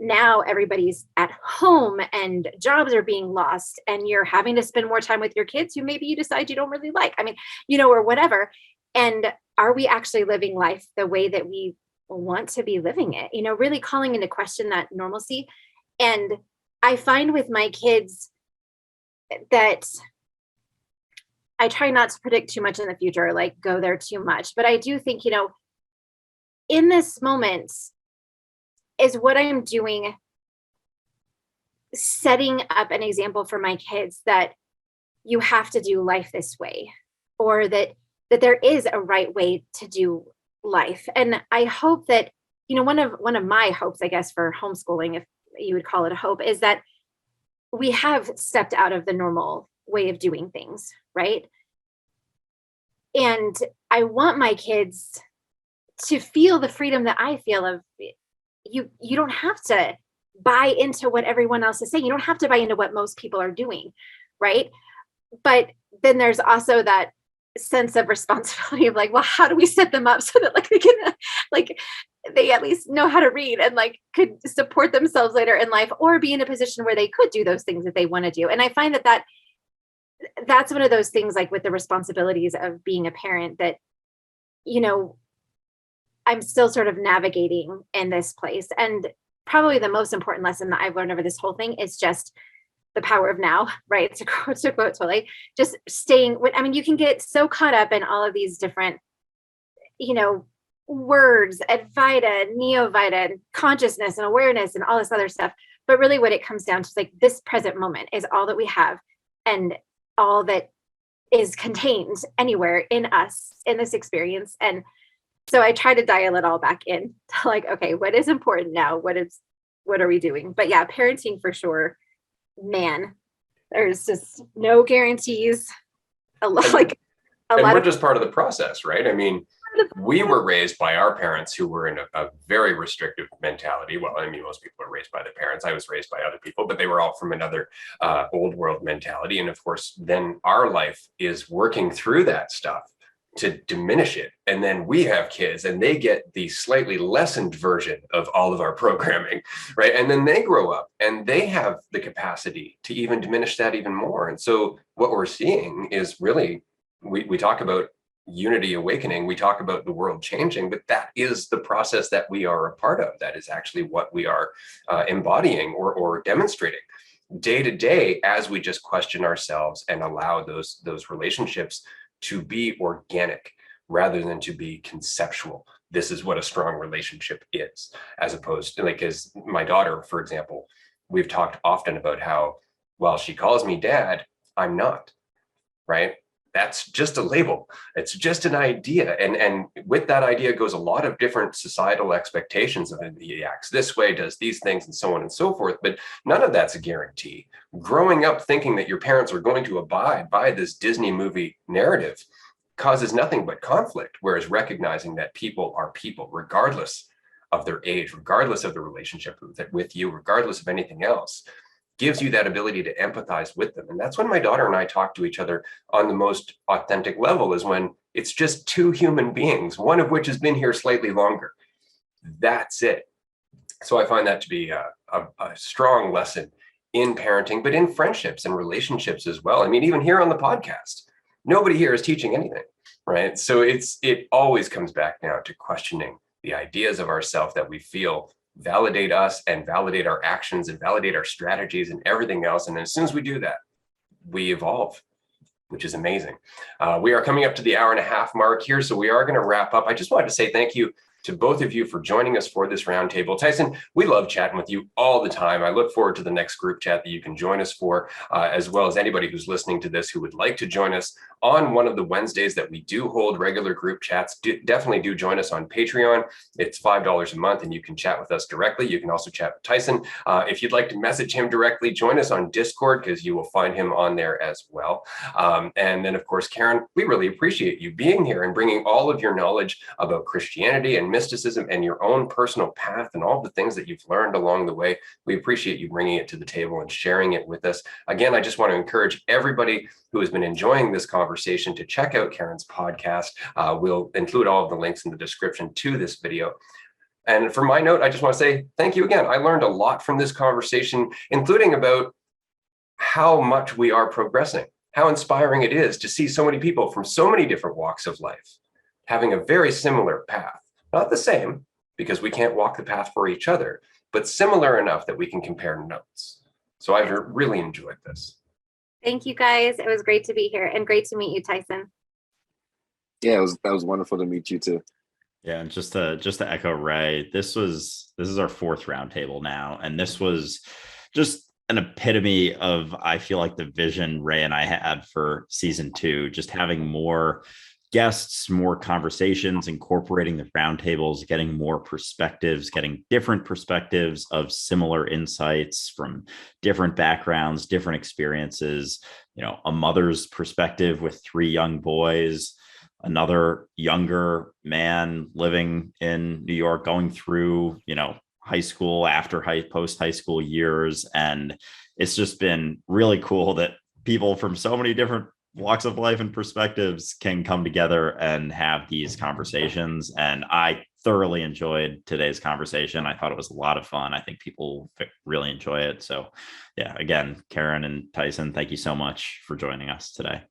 now everybody's at home and jobs are being lost and you're having to spend more time with your kids who maybe you decide you don't really like. I mean, or whatever. And are we actually living life the way that we want to be living it? Really calling into question that normalcy. And I find with my kids that I try not to predict too much in the future, like go there too much. But I do think, in this moment is what I'm doing, setting up an example for my kids that you have to do life this way, or that there is a right way to do life. And I hope that, one of my hopes, I guess, for homeschooling, if you would call it a hope, is that we have stepped out of the normal way of doing things, right? And I want my kids to feel the freedom that I feel of you don't have to buy into what everyone else is saying. You don't have to buy into what most people are doing, right? But then there's also that sense of responsibility of like, well, how do we set them up so that like they can like they at least know how to read and like could support themselves later in life, or be in a position where they could do those things that they want to do. And I find that that's one of those things, like with the responsibilities of being a parent, that, you know, I'm still sort of navigating in this place. And probably the most important lesson that I've learned over this whole thing is just the power of now, right? To quote Totally, just staying with, I mean, you can get so caught up in all of these different, you know, words, Advaita, Neovita, consciousness and awareness and all this other stuff. But really what it comes down to is like this present moment is all that we have, and all that is contained anywhere in us in this experience. And so I try to dial it all back in to like, okay, what is important now? What are we doing? But yeah, parenting for sure, man, there's just no guarantees. And we're just part of the process, right? I mean, we were raised by our parents who were in a very restrictive mentality. Well, I mean, most people are raised by their parents. I was raised by other people, but they were all from another old world mentality. And of course, then our life is working through that stuff to diminish it. And then we have kids and they get the slightly lessened version of all of our programming, right? And then they grow up and they have the capacity to even diminish that even more. And so what we're seeing is really, we talk about unity awakening, we talk about the world changing, but that is the process that we are a part of. That is actually what we are embodying or demonstrating day to day, as we just question ourselves and allow those relationships to be organic rather than to be conceptual. This is what a strong relationship is, as opposed to, like, as my daughter, for example, we've talked often about how, while she calls me dad, I'm not, right? That's just a label. It's just an idea. And with that idea goes a lot of different societal expectations of it. He acts this way, does these things, and so on and so forth. But none of that's a guarantee. Growing up thinking that your parents are going to abide by this Disney movie narrative causes nothing but conflict, whereas recognizing that people are people, regardless of their age, regardless of the relationship with you, regardless of anything else, gives you that ability to empathize with them. And that's when my daughter and I talk to each other on the most authentic level, is when it's just two human beings, one of which has been here slightly longer. That's it. So I find that to be a strong lesson in parenting, but in friendships and relationships as well. I mean, even here on the podcast, nobody here is teaching anything, right? So it always comes back now to questioning the ideas of ourselves that we feel validate us and validate our actions and validate our strategies and everything else. And as soon as we do that, we evolve, which is amazing. We are coming up to the 1.5 hour mark here, so we are going to wrap up. I just wanted to say thank you to both of you for joining us for this roundtable. Tyson, we love chatting with you all the time. I look forward to the next group chat that you can join us for, as well as anybody who's listening to this who would like to join us on one of the Wednesdays that we do hold regular group chats. Definitely do join us on Patreon. It's $5 a month and you can chat with us directly. You can also chat with Tyson. If you'd like to message him directly, join us on Discord, because you will find him on there as well. And then, of course, Karen, we really appreciate you being here and bringing all of your knowledge about Christianity and mysticism and your own personal path and all the things that you've learned along the way. We appreciate you bringing it to the table and sharing it with us. Again, I just want to encourage everybody who has been enjoying this conversation to check out Karen's podcast. We'll include all of the links in the description to this video. And for my note, I just want to say thank you again. I learned a lot from this conversation, including about how much we are progressing, how inspiring it is to see so many people from so many different walks of life having a very similar path. Not the same, because we can't walk the path for each other, but similar enough that we can compare notes. So I've really enjoyed this. Thank you, guys. It was great to be here, and great to meet you, Tyson. Yeah, that was wonderful to meet you too. Yeah, and just to echo Ray, this is our 4th roundtable now, and this was just an epitome of, I feel like, the vision Ray and I had for season 2, just having more guests, more conversations, incorporating the roundtables, getting more perspectives, getting different perspectives of similar insights from different backgrounds, different experiences. You know, a mother's perspective with 3 young boys, another younger man living in New York, going through, you know, high school, post high school years. And it's just been really cool that people from so many different walks of life and perspectives can come together and have these conversations. And I thoroughly enjoyed today's conversation. I thought it was a lot of fun. I think people really enjoy it. So yeah, again, Karen and Tyson, thank you so much for joining us today.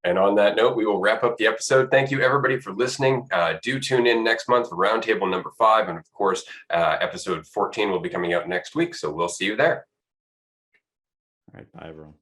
And on that note, we will wrap up the episode. Thank you, everybody, for listening. Do tune in next month for Roundtable number 5. And of course, episode 14 will be coming out next week. So we'll see you there. All right. Bye, everyone.